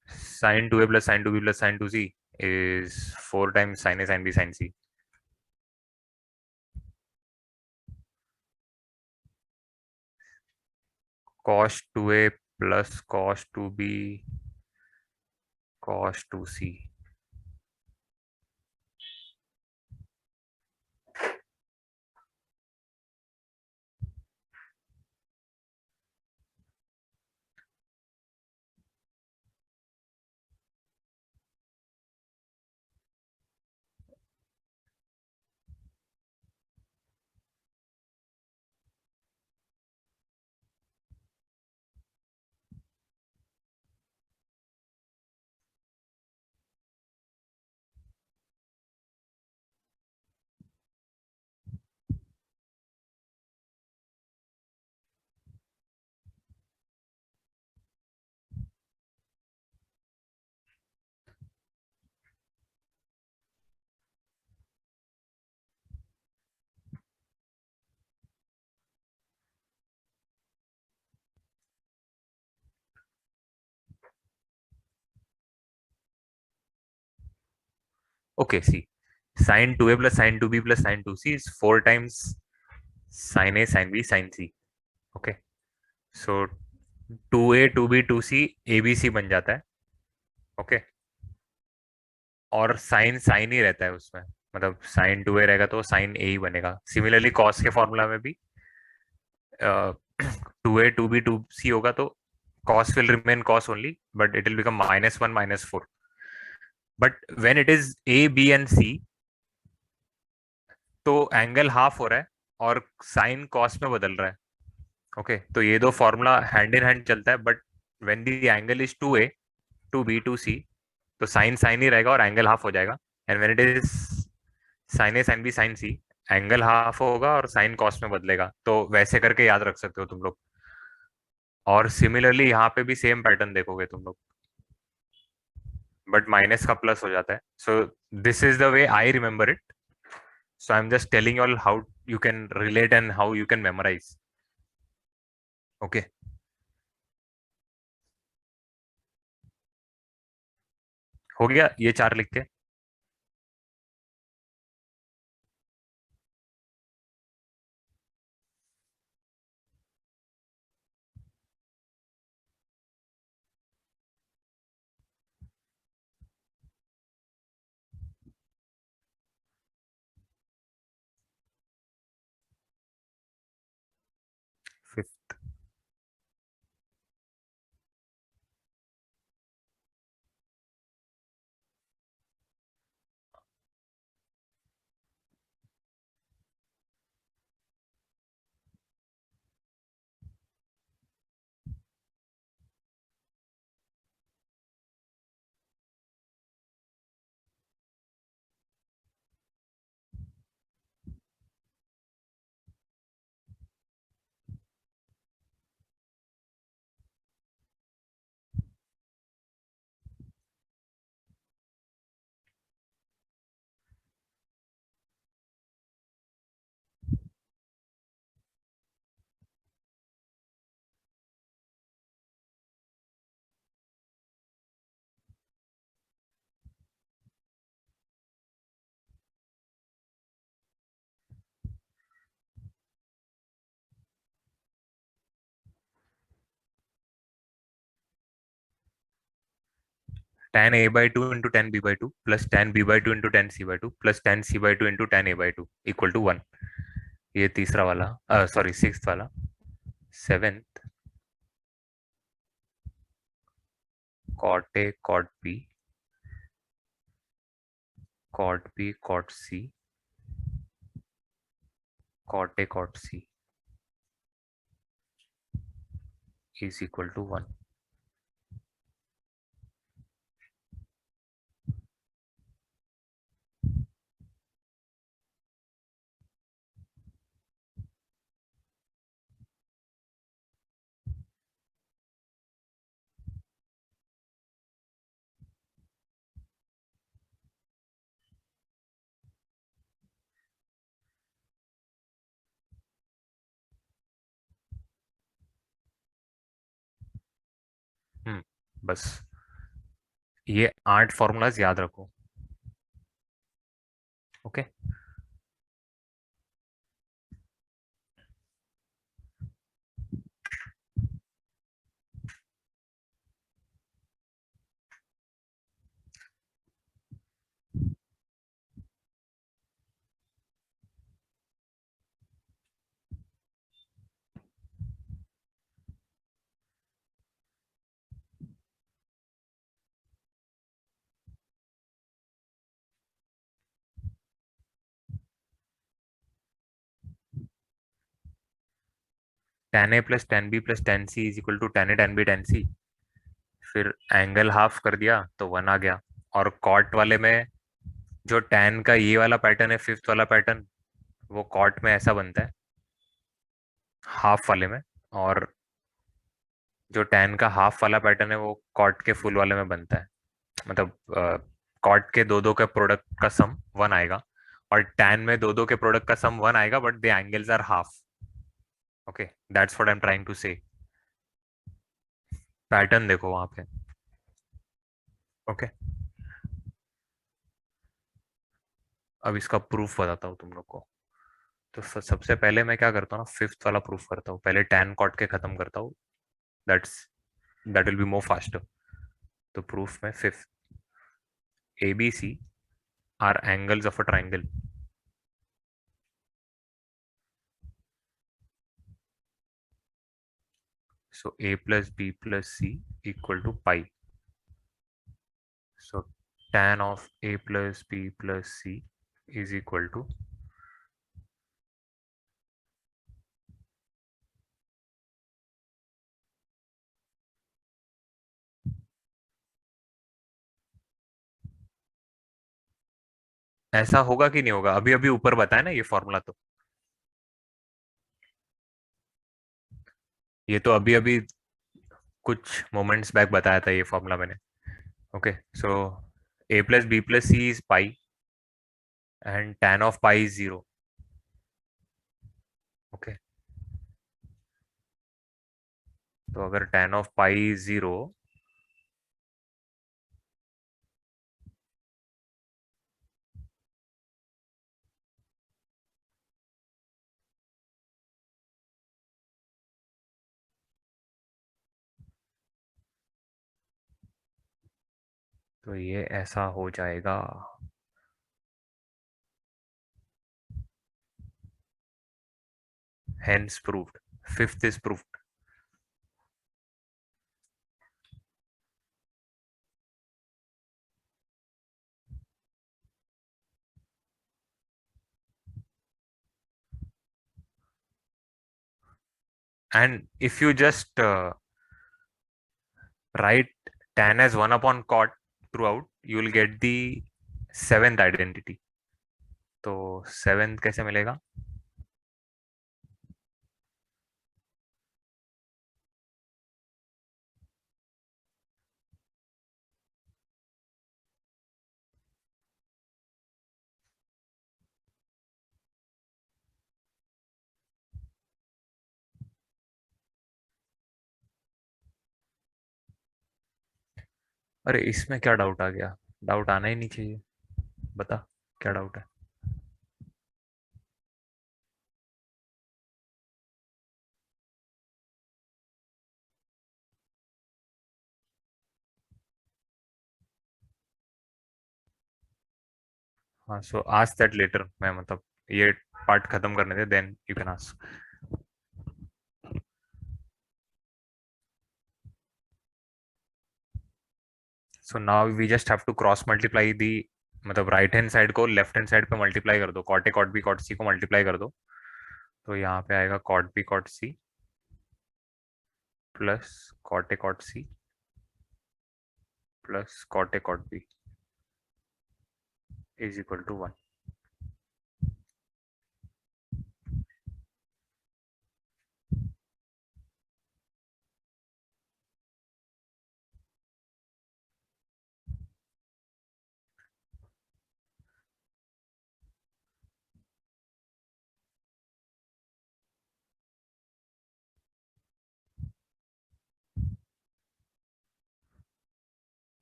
Sine two a plus sine two b plus sine two c is 4 times sine a sine b sine c. Cos two a plus cos two b cos two c. Okay, C sign two a plus sine two b plus sine two c is 4 times sine a sine b sine C. Okay, so two A two B two c a B c बन जाता है। Okay, और sign sign ही रहता है उसमें। मतलब sign two ए रहेगा तो साइन ए ही बनेगा। सिमिलरली कॉस के फॉर्मूला में भी टू ए टू बी टू सी होगा तो cos will remain cos only, but it will become -1 -4. But when it is a b and c, तो एंगल हाफ हो रहा है और साइन कॉस में बदल रहा है। ओके, तो ये दो फॉर्मूला हैंड इन हैंड चलता है। But when the angle is two A two B two C, तो साइन साइन ही रहेगा और एंगल हाफ हो जाएगा। And when it is sine a sine b sine c, angle half होगा और sine cos में बदलेगा। तो वैसे करके याद रख सकते हो तुम लोग। और सिमिलरली यहाँ पे भी सेम पैटर्न देखोगे तुम लोग, बट माइनस का प्लस हो जाता है। So this is the way I remember it. So I am just telling you all how you can relate and how you can memorise. Okay, हो गया ये 4 लिख के। Fifth. tan a by 2 into tan b by 2 plus tan b by 2 into tan c by 2 plus tan c by 2 into tan a by 2 equal to 1। ये तीसरा वाला, sorry sixth वाला। Seventh, cot a cot b cot b cot c cot a cot c is equal to 1। बस ये 8 formulas याद रखो। Okay. tan a plus tan b plus tan c is equal to tan a tan b tan c। फिर angle half कर दिया तो 1 आ गया। और कॉट वाले में जो tan का ये वाला पैटर्न है, फिफ्थ वाला पैटर्न, वो कॉट में ऐसा बनता है हाफ वाले में। और जो tan का हाफ वाला पैटर्न है वो कॉट के फुल वाले में बनता है। मतलब कॉट के दो दो के प्रोडक्ट का सम 1 आएगा, और tan में दो दो के प्रोडक्ट का सम 1 आएगा, but the angles are half. Okay, that's what I am trying to say. Pattern देखो वहां पे। ओके, अब इसका प्रूफ बताता हूँ तुम लोग को। तो सबसे पहले मैं क्या करता हूँ ना, फिफ्थ वाला प्रूफ करता हूँ। पहले tan कॉट के खत्म करता हूँ, that's that will be more faster. तो प्रूफ में fifth, a B c are angles of a triangle. So a plus b plus c equal to pi. So tan of a plus b plus c is equal to ऐसा होगा कि नहीं होगा? अभी अभी ऊपर बताया ना ये फॉर्मूला। तो ये तो अभी अभी कुछ मोमेंट्स बैक बताया था ये फॉर्मूला मैंने। Okay, so a plus b plus c is pi and tan of pi is 0। Okay, तो अगर tan of pi is 0, तो ये ऐसा हो जाएगा। Hence proved, fifth is proved। And if you just write tan as 1 upon cot throughout, you will get the seventh identity। तो seventh कैसे मिलेगा? अरे इसमें क्या डाउट आ गया? डाउट आना ही नहीं चाहिए। बता, क्या डाउट है? हाँ, सो आस्क दैट लेटर, मैं मतलब ये पार्ट खत्म करने दे, then you can ask. So now we just have to cross multiply दी, मतलब राइट हैंड साइड को लेफ्ट हैंड साइड पे मल्टीप्लाई कर दो, cot A cot B cot C को मल्टीप्लाई कर दो. तो यहाँ पे आएगा cot B cot C plus cot A cot C plus cot A cot B is equal to 1.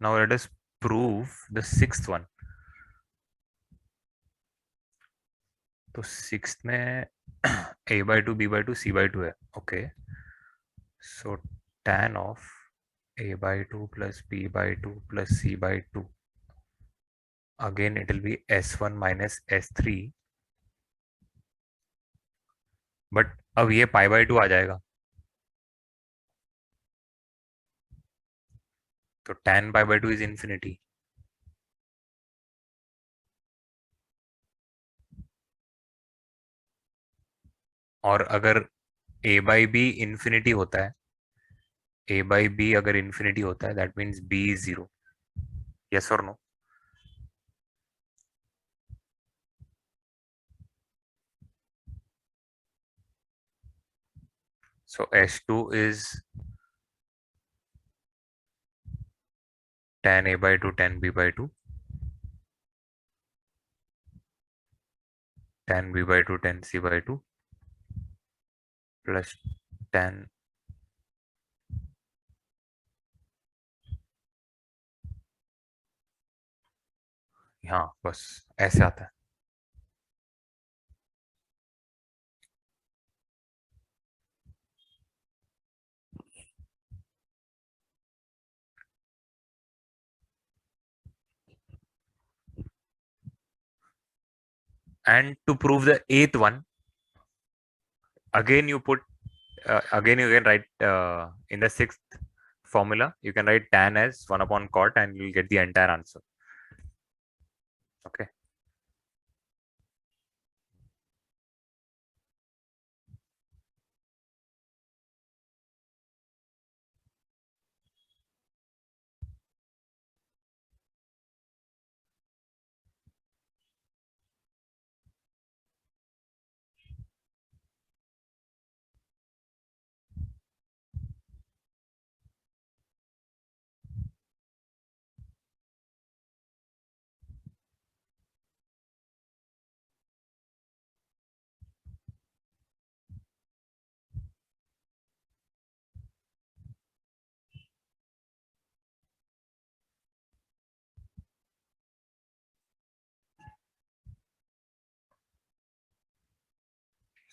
Now let us prove the sixth one. तो six में a by 2 b by 2 c by 2 है. Okay, so tan of a by 2 plus b by 2 plus c by 2, again it will be s1 minus s3, but अब ये pi by 2 आ जाएगा, तो tan pi by 2 is infinity. और अगर a by B infinity होता है, a by B अगर infinity होता है, that means b is zero. Yes और no? So S2 is tan A by 2 tan B by 2 tan B by 2 tan C by 2 plus tan, हाँ बस ऐसे आता है. And to prove the eighth one, again you put again you can write in the sixth formula, you can write tan as 1 upon cot and you'll get the entire answer. Okay.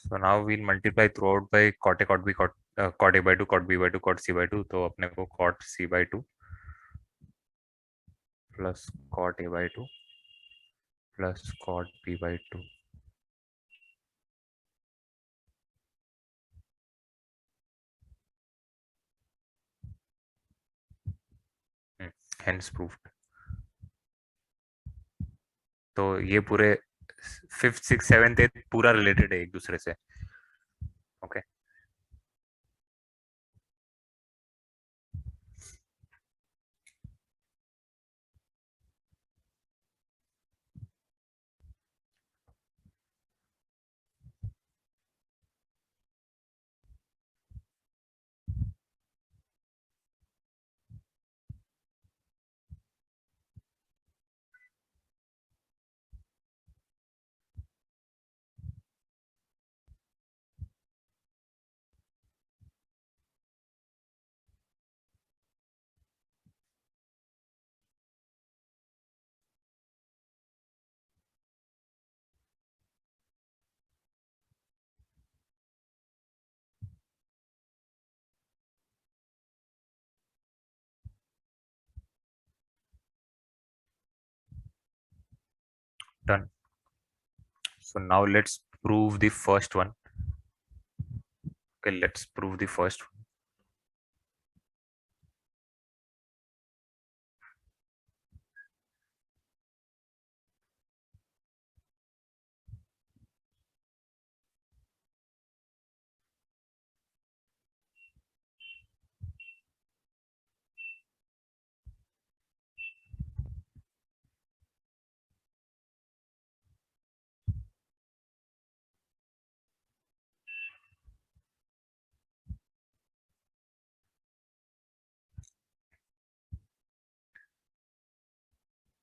So now we'll multiply throughout by cot A, cot B, cot A by 2, cot B by 2, cot C by 2. तो अपने को cot C by 2 plus cot A by 2 plus cot B by 2. Hence proved. तो ये पूरे fifth six seventh एथ पूरा related है एक दूसरे से. Okay. Done. So now let's prove the first one. Okay, let's prove the first one.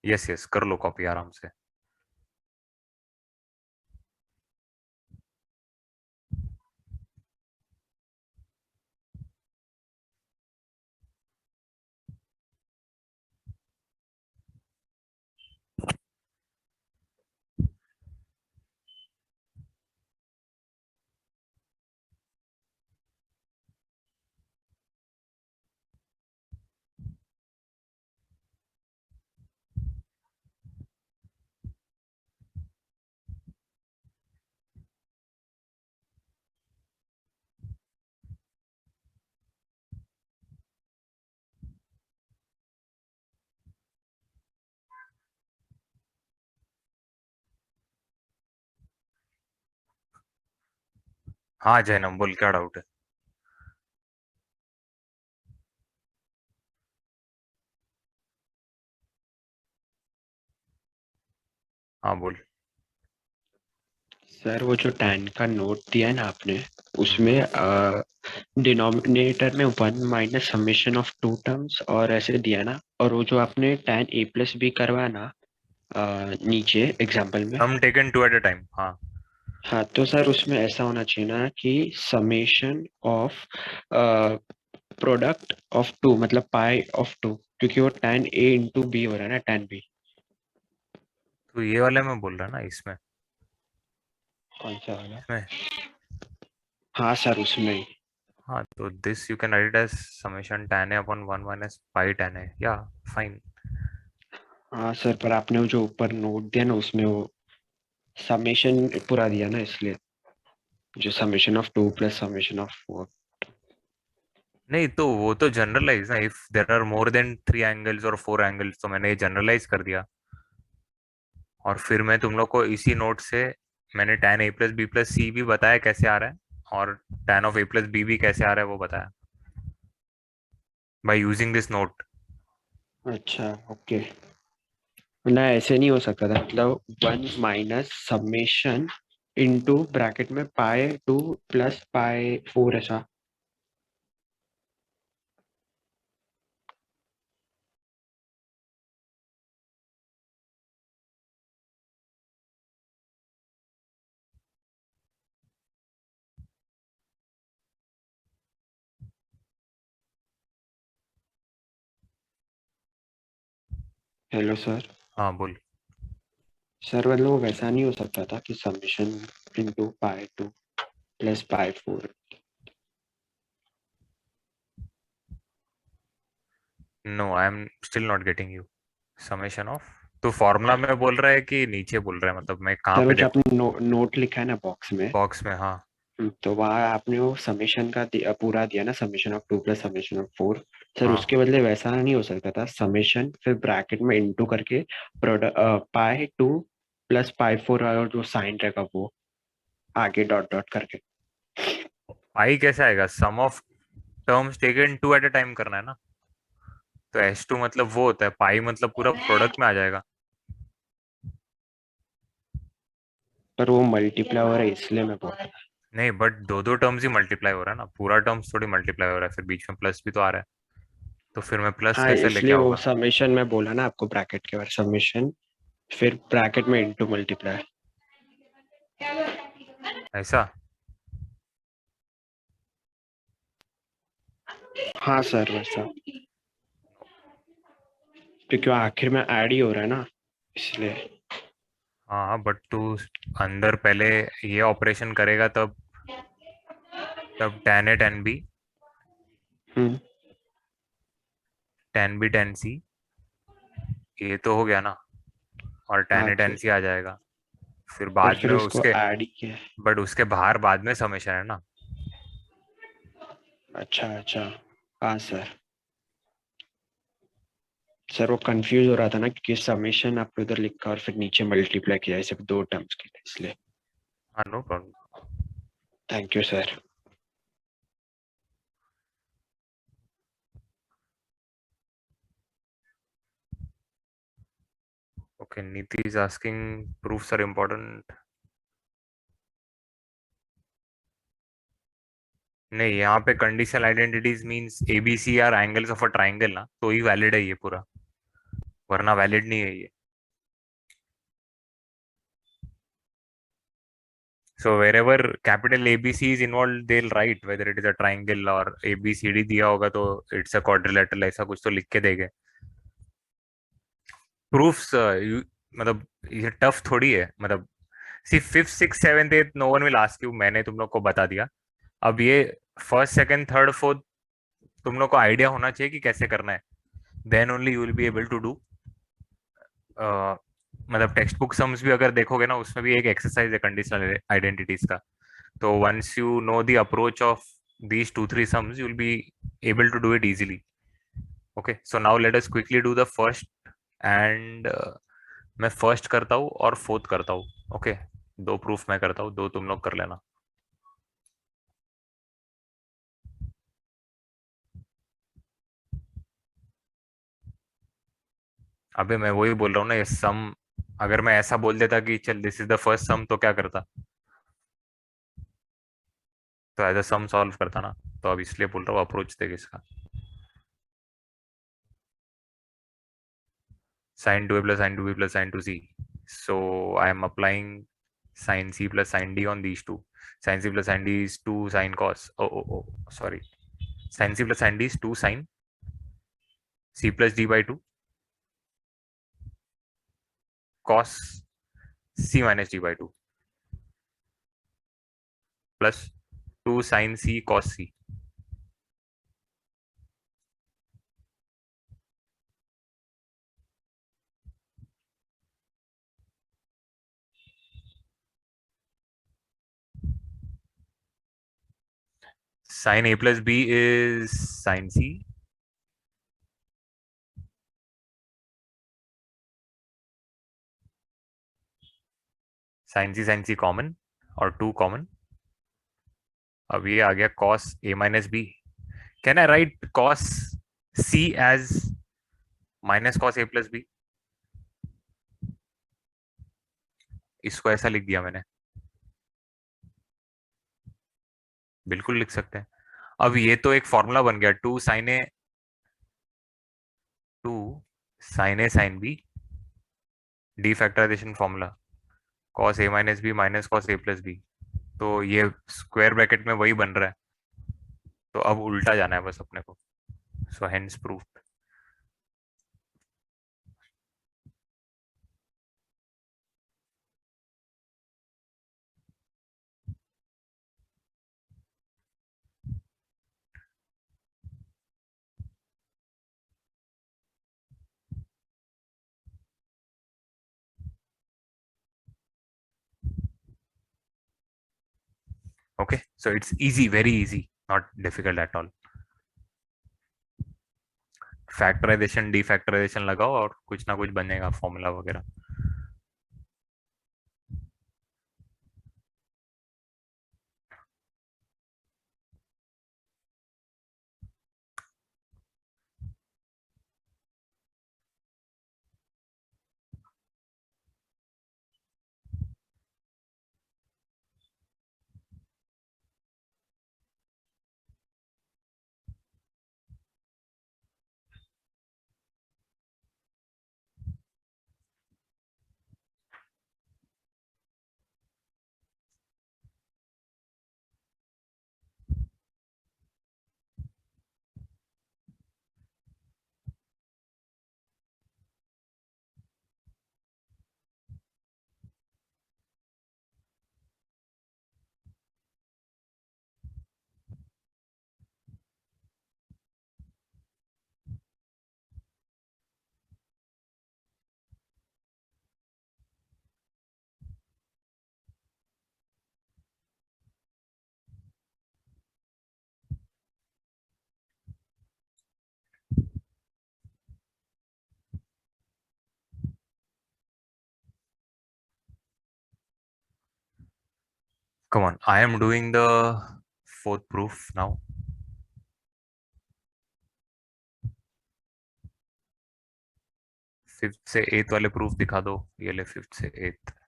Yes yes, कर लो कॉपी आराम से. हाँ जैनम, बोल क्या डाउट है. हाँ बोल. सर वो जो tan का नोट दिया है ना आपने, हम्म. उसमें डिनोमिनेटर में 1 minus summation of two terms और ऐसे दिया ना, और वो जो आपने tan a प्लस बी करवाया ना नीचे एग्जाम्पल में. Sum taken two at a time. हाँ. हाँ तो सर उसमें ऐसा होना चाहिए ना कि summation of product of two, मतलब पाई ऑफ टू, क्योंकि वो tan a इंटू बी हो रहा है ना, tan b. तो ये वाले में बोल रहा है ना, इसमें. कौन सा वाला? इसमें. हाँ सर उसमें ही. हाँ, तो this you can write as summation tan a upon 1 minus pi tan a. या फाइन. हाँ सर, पर आपने वो जो ऊपर नोट दिया ना उसमें वो समेशन पूरा दिया ना, इसलिए जो summation of two plus summation of four. नहीं तो वो तो जनरलाइज ना, if there are more than 3 angles और 4 एंगल्स, तो मैंने जनरलाइज कर दिया. और फिर मैं तुम लोग को इसी नोट से मैंने tan a plus B plus C भी बताया कैसे आ रहा है, और tan of a plus B भी कैसे आ रहा है वो बताया, बाय यूजिंग दिस नोट. अच्छा ओके. ना ऐसे नहीं हो सकता था, मतलब 1 माइनस समेशन इनटू ब्रैकेट में पाई टू प्लस पाई फोर, ऐसा. Hello sir. हाँ बोल. सर मतलब वो वैसा नहीं हो सकता था कि summation into pi two plus pi four. No, I am still not getting you. Summation of, तो फॉर्मूला में बोल रहा है कि नीचे बोल रहा है, मतलब मैं कहाँ सर वो पे जो देखूँ. आपने नोट लिखा है ना बॉक्स में, बॉक्स में, हाँ. तो वहाँ आपने वो समेशन का पूरा दिया ना, summation of two plus summation of four. Sir हाँ. उसके बदले वैसा नहीं हो सकता था, समेशन फिर ब्रैकेट में इनटू करके प्रोडक्ट पाई टू प्लस पाई फोर, और जो साइन रहेगा वो आगे डॉट डॉट करके. पाई कैसे आएगा, sum of terms taken two at a time करना है ना. तो S2 मतलब वो होता है, पाई मतलब पूरा प्रोडक्ट में आ जाएगा. पर वो मल्टीप्लाई हो रहा है इसलिए मैं बोल रहा था. नहीं, बट दो दो टर्म्स ही मल्टीप्लाई हो रहा है ना, पूरा टर्म्स थोड़ी मल्टीप्लाई हो रहा है, फिर बीच में प्लस भी तो आ रहा है. तो फिर मैं प्लस हाँ कैसे लेके इसलिए वो आऊंगा. समेशन में बोला ना आपको, ब्रैकेट के बारे, समेशन फिर ब्रैकेट में इनटू मल्टीप्लाई. ऐसा. हाँ सर वैसा, क्योंकि वो आखिर में ऐड ही हो रहा है ना, इसलिए. हाँ बट तू अंदर पहले ये ऑपरेशन करेगा, तब तब tan a tan b, hmm. tan b tan c, ये तो हो गया ना. और tan हाँ ए tan तो c आ जाएगा, फिर पर बाद फिर में उसको उसके, ऐड किया। बट उसके बाहर बाद में समेशन है ना। अच्छा अच्छा। हाँ सर। सर वो कंफ्यूज हो रहा था ना क्योंकि समेशन आपने उधर लिखा और फिर नीचे मल्टीप्लाई किया है सिर्फ 2 टर्म्स के लिए, इसलिए। हाँ no problem. Thank you sir. Okay, Niti is asking proofs are important। नहीं, यहाँ पे conditional identities means ABC are angles of a triangle ना, तो ही वैलिड है ये पूरा, वरना वैलिड नहीं है ये। So wherever capital ABC is involved, they'll write whether it is a triangle or ABCD दिया होगा तो it's a quadrilateral, ऐसा कुछ तो लिख के देंगे। Proofs मतलब ये टफ थोड़ी है, मतलब सी फिफ्थ सिक्स सेवेंथ एथ no one will ask you, मैंने तुम लोग को बता दिया। अब ये फर्स्ट सेकंड थर्ड फोर्थ तुम लोग को आइडिया होना चाहिए कि कैसे करना है, then only you will be able to do. मतलब टेक्स्ट बुक सम्स भी अगर देखोगे ना, उसमें भी एक एक्सरसाइज है कंडीशनल आइडेंटिटीज का। So once you know the approach of these 2 3 sums, you will be able to do it easily. Okay, so now let us quickly do the first and मैं फर्स्ट करता हूँ और fourth करता हूँ। Okay, दो proof मैं करता हूँ, दो तुम लोग कर लेना। अबे मैं वही बोल रहा हूँ ना, ये सम अगर मैं ऐसा बोल देता कि चल दिस इज द फर्स्ट सम, तो क्या करता, तो एज अ सम सॉल्व करता ना। तो अब इसलिए बोल रहा हूँ अप्रोच देख इसका। Sin 2a plus sin 2b plus sin 2c. So I am applying sin c plus sin d on these two. Sin c plus sin d is 2 sin cos. Oh, sorry. Sin c plus sin d is 2 sin c plus d by 2 cos c minus d by 2 plus 2 sin c cos c. Sin a plus b is sin c. Sin c common और 2 common. अब ये आ गया cos a minus b. Can I write cos c as minus cos a plus b? इसको ऐसा लिख दिया मैंने, बिल्कुल लिख सकते हैं। अब ये तो एक फॉर्मूला बन गया, two sine a sine b, D factorisation formula, cos a minus b minus cos A plus b. तो ये स्क्वायर ब्रैकेट में वही बन रहा है, तो अब उल्टा जाना है बस अपने को। So hence proof. Okay, so it's easy, very easy, not difficult at all. Factorization de factorization लगाओ और कुछ ना कुछ बनेगा फॉर्मूला वगैरह। Come on, I am doing the fourth proof now. Fifth से एथ वाले प्रूफ दिखा दो, ये ले फिफ्थ से एथ।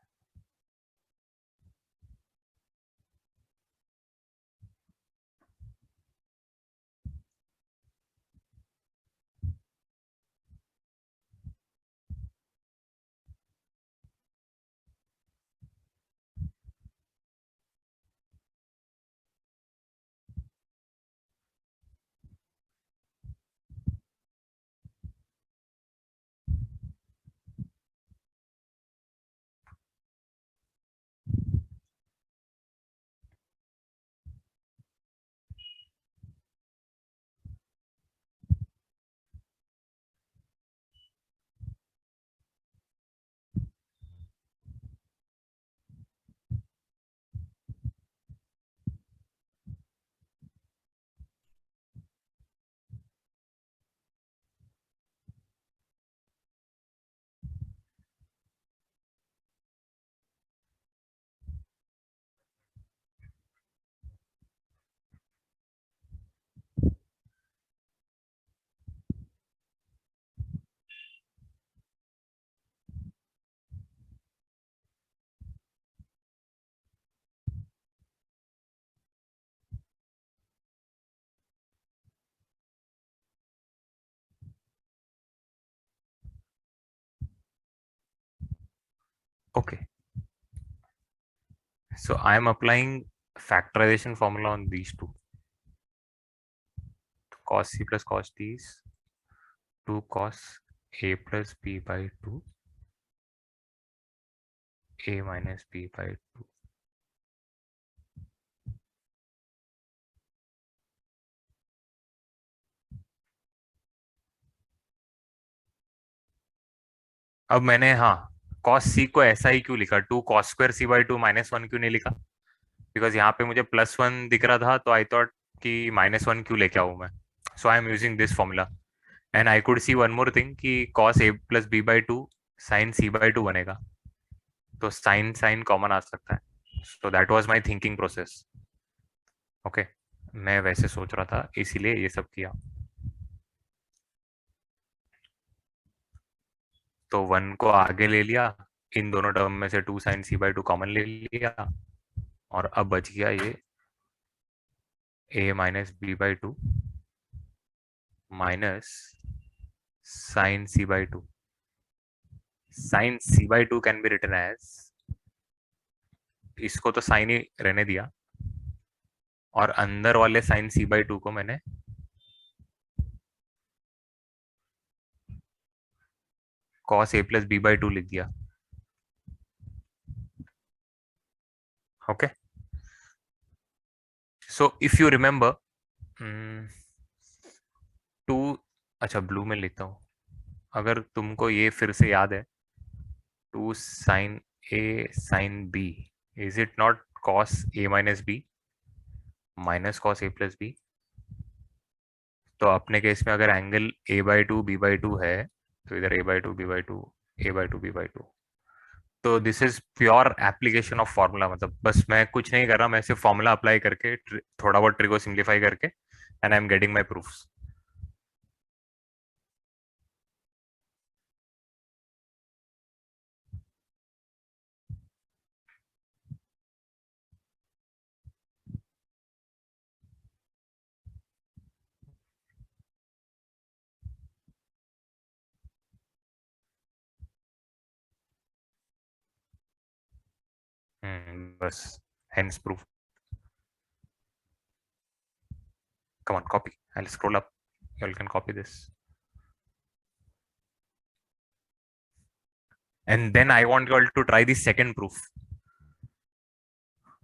Okay, so I am applying factorization formula on these two. Cos c plus cos t is 2 cos a plus b by 2 a minus b by 2. अब मैंने हाँ cos c को ऐसा ही क्यों लिखा, 2 cos स्क्वायर c by 2 -1 क्यों नहीं लिखा? बिकॉज यहाँ पे मुझे +1 दिख रहा था, तो आई थॉट कि -1 क्यों लेके आऊँ मैं। So I am using this formula and I could see one more thing कि cos a plus b by 2 sin c by 2 बनेगा, तो साइन साइन कॉमन आ सकता है। So that was my thinking process. Okay, मैं वैसे सोच रहा था, इसीलिए ये सब किया। तो 1 को आगे ले लिया, इन दोनों टर्म में से 2 sin c by 2 कॉमन ले लिया, और अब बच गया ये a minus b by 2 minus sin c by 2। sin c by 2 can be written as, इसको तो साइन ही रहने दिया, और अंदर वाले sin c by 2 को मैंने cos a plus b by 2 लिख दिया। Okay, so if you remember, two, अच्छा ब्लू में लिखता हूँ, अगर तुमको ये फिर से याद है, 2 sin a sin b, is it not cos a minus b minus cos a plus b? तो अपने केस में अगर angle a by 2 b by 2 है, तो इधर a by 2 b by 2 a by 2 b by 2। तो this is pure application of formula, मतलब बस मैं कुछ नहीं कर रहा, मैं सिर्फ फॉर्मूला अप्लाई करके थोड़ा बहुत ट्रिक को सिंप्लीफाई करके and I am getting my proofs. बस, hence proof. Come on, copy. I'll scroll up. You all can copy this. And then I want you all to try the second proof.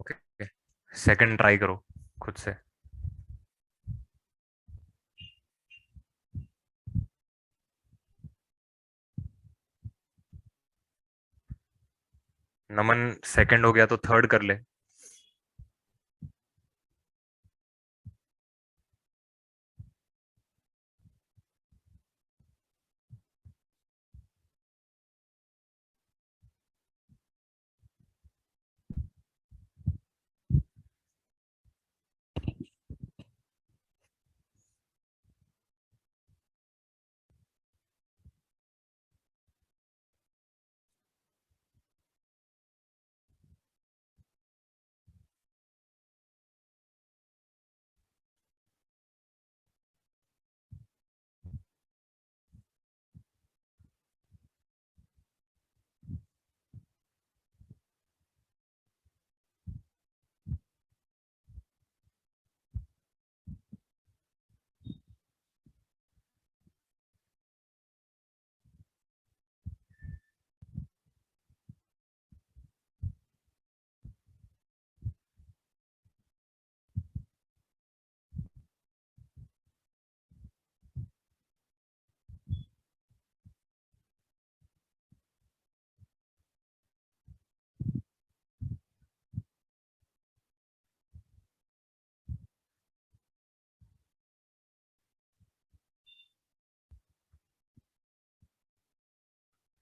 Okay. Second try करो खुद से। नमन second हो गया तो third कर ले।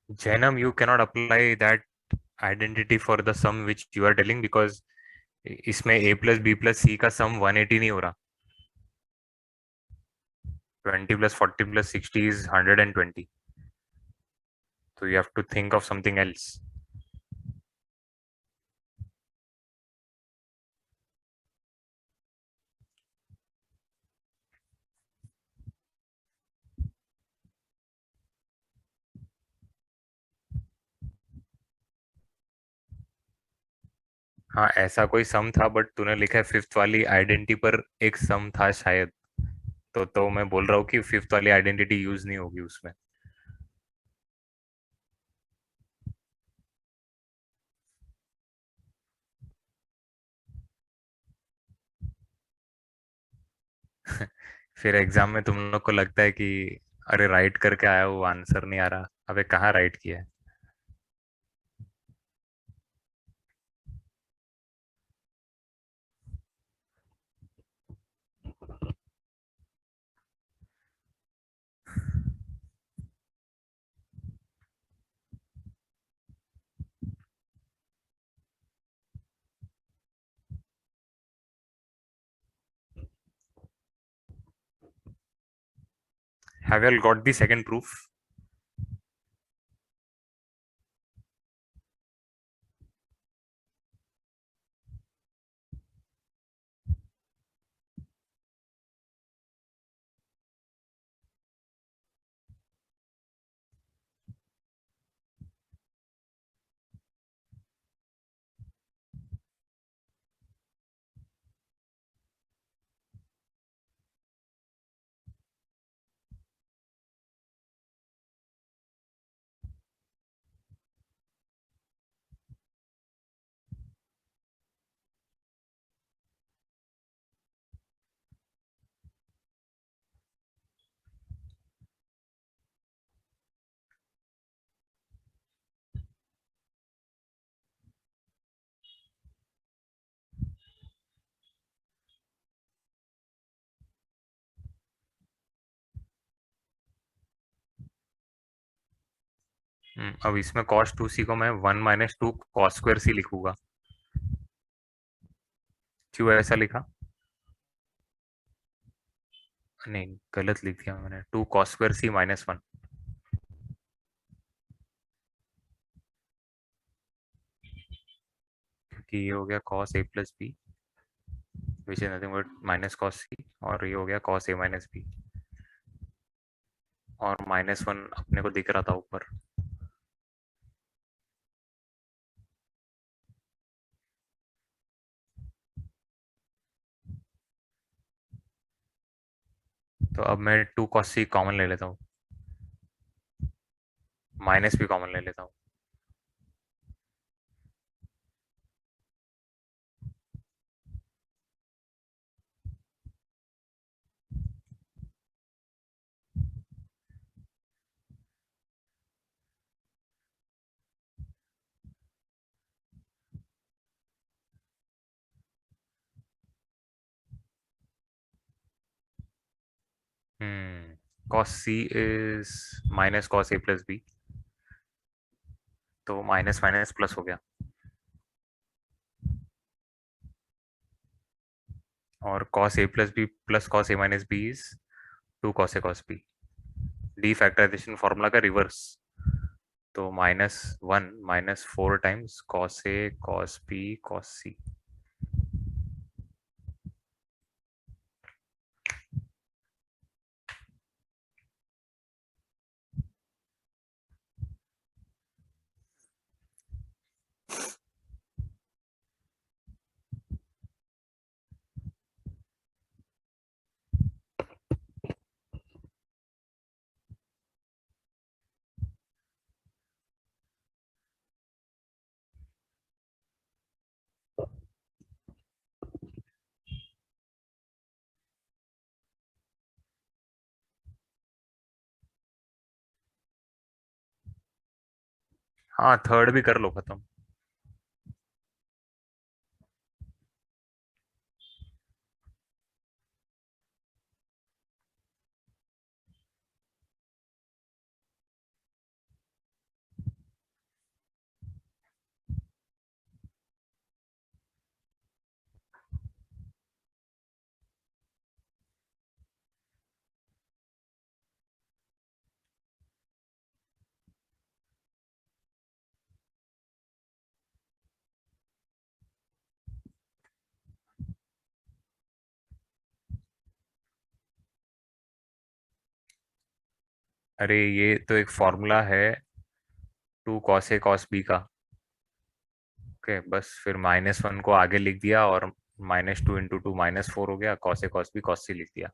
Janam, you cannot apply that identity for the sum which you are telling, because इसमें a plus b plus c का sum 180 नहीं हो रहा. 20 plus 40 plus 60 is 120. So you have to think of something else. हाँ, ऐसा कोई सम था, but तूने लिखा है फिफ्थ वाली आइडेंटिटी पर एक सम था शायद. तो मैं बोल रहा हूँ कि फिफ्थ वाली आइडेंटिटी यूज नहीं होगी उसमें. फिर एग्जाम में तुम लोग को लगता है कि अरे राइट करके आया वो आंसर नहीं आ रहा. अबे कहाँ राइट किया है? Have you all got the second proof? अब इसमें cos 2c को मैं 1 माइनस 2 cos स्क्वायर c लिखूंगा. क्यों ऐसा लिखा? नहीं, गलत लिख दिया मैंने. 2 cos स्क्वायर c माइनस 1. क्योंकि ये हो गया cos a plus b, which is nothing but minus cos c, और ये हो गया cos a माइनस b, और माइनस 1 अपने को दिख रहा था ऊपर. तो अब मैं 2 cos c कॉमन ले लेता हूँ, माइनस भी कॉमन ले लेता हूँ. cos c is minus cos a plus b, तो माइनस माइनस प्लस हो गया. और cos a प्लस b प्लस cos a माइनस b is 2 cos a cos b. De factorisation formula का रिवर्स. तो minus 1 minus 4 times cos a cos b cos c. हाँ, third भी कर लो खत्म. अरे ये तो एक फॉर्मूला है 2 cos A cos B का। ओके, बस फिर -1 को आगे लिख दिया और -2 × 2 -4 हो गया, cos A cos B cos C लिख दिया।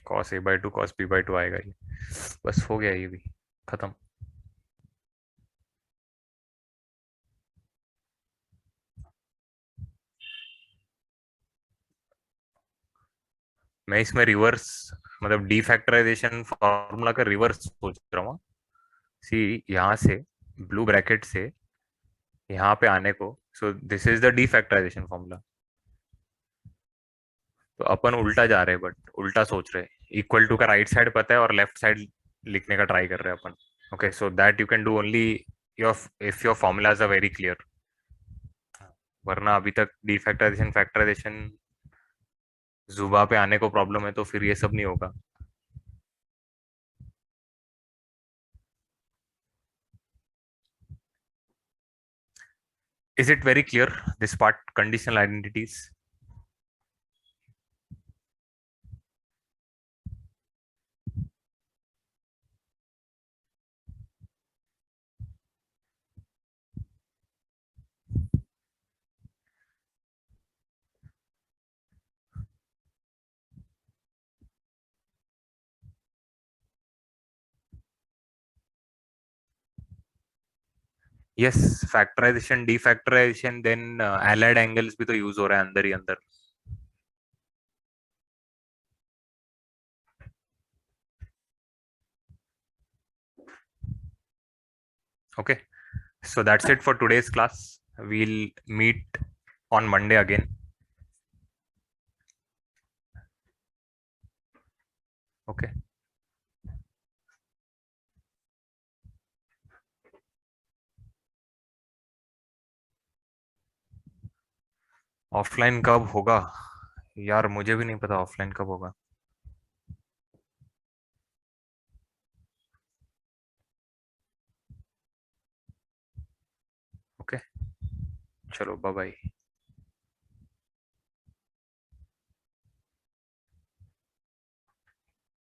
cos A/2 cos B/2 आएगा ये। बस हो गया ये भी खत्म। मैं इसमें रिवर्स, मतलब डीफैक्टराइजेशन फॉर्मूला का रिवर्स सोच रहा हूँ। सी यहाँ से ब्लू ब्रैकेट से यहाँ पे आने को, so this is the defactorisation formula. तो अपन उल्टा जा रहे हैं, बट उल्टा सोच रहे हैं। इक्वल टू का राइट साइड पता है और लेफ्ट साइड लिखने का ट्राई कर रहे हैं अपन। Okay, so that you can do only your if your formulas are very clear. वरना अभी तक डीफैक्टराइजेशन फैक्टराइजेशन जुबा पे आने को प्रॉब्लम है, तो फिर ये सब नहीं होगा। Is it very clear, this part, conditional identities? Yes, factorisation defactorisation then allied angles भी तो यूज हो रहा है अंदर ही अंदर। Okay, so that's it for today's class. We'll meet on Monday again. Okay. Offline कब होगा यार, मुझे भी नहीं पता ऑफलाइन कब होगा। ओके, चलो बाय बाय।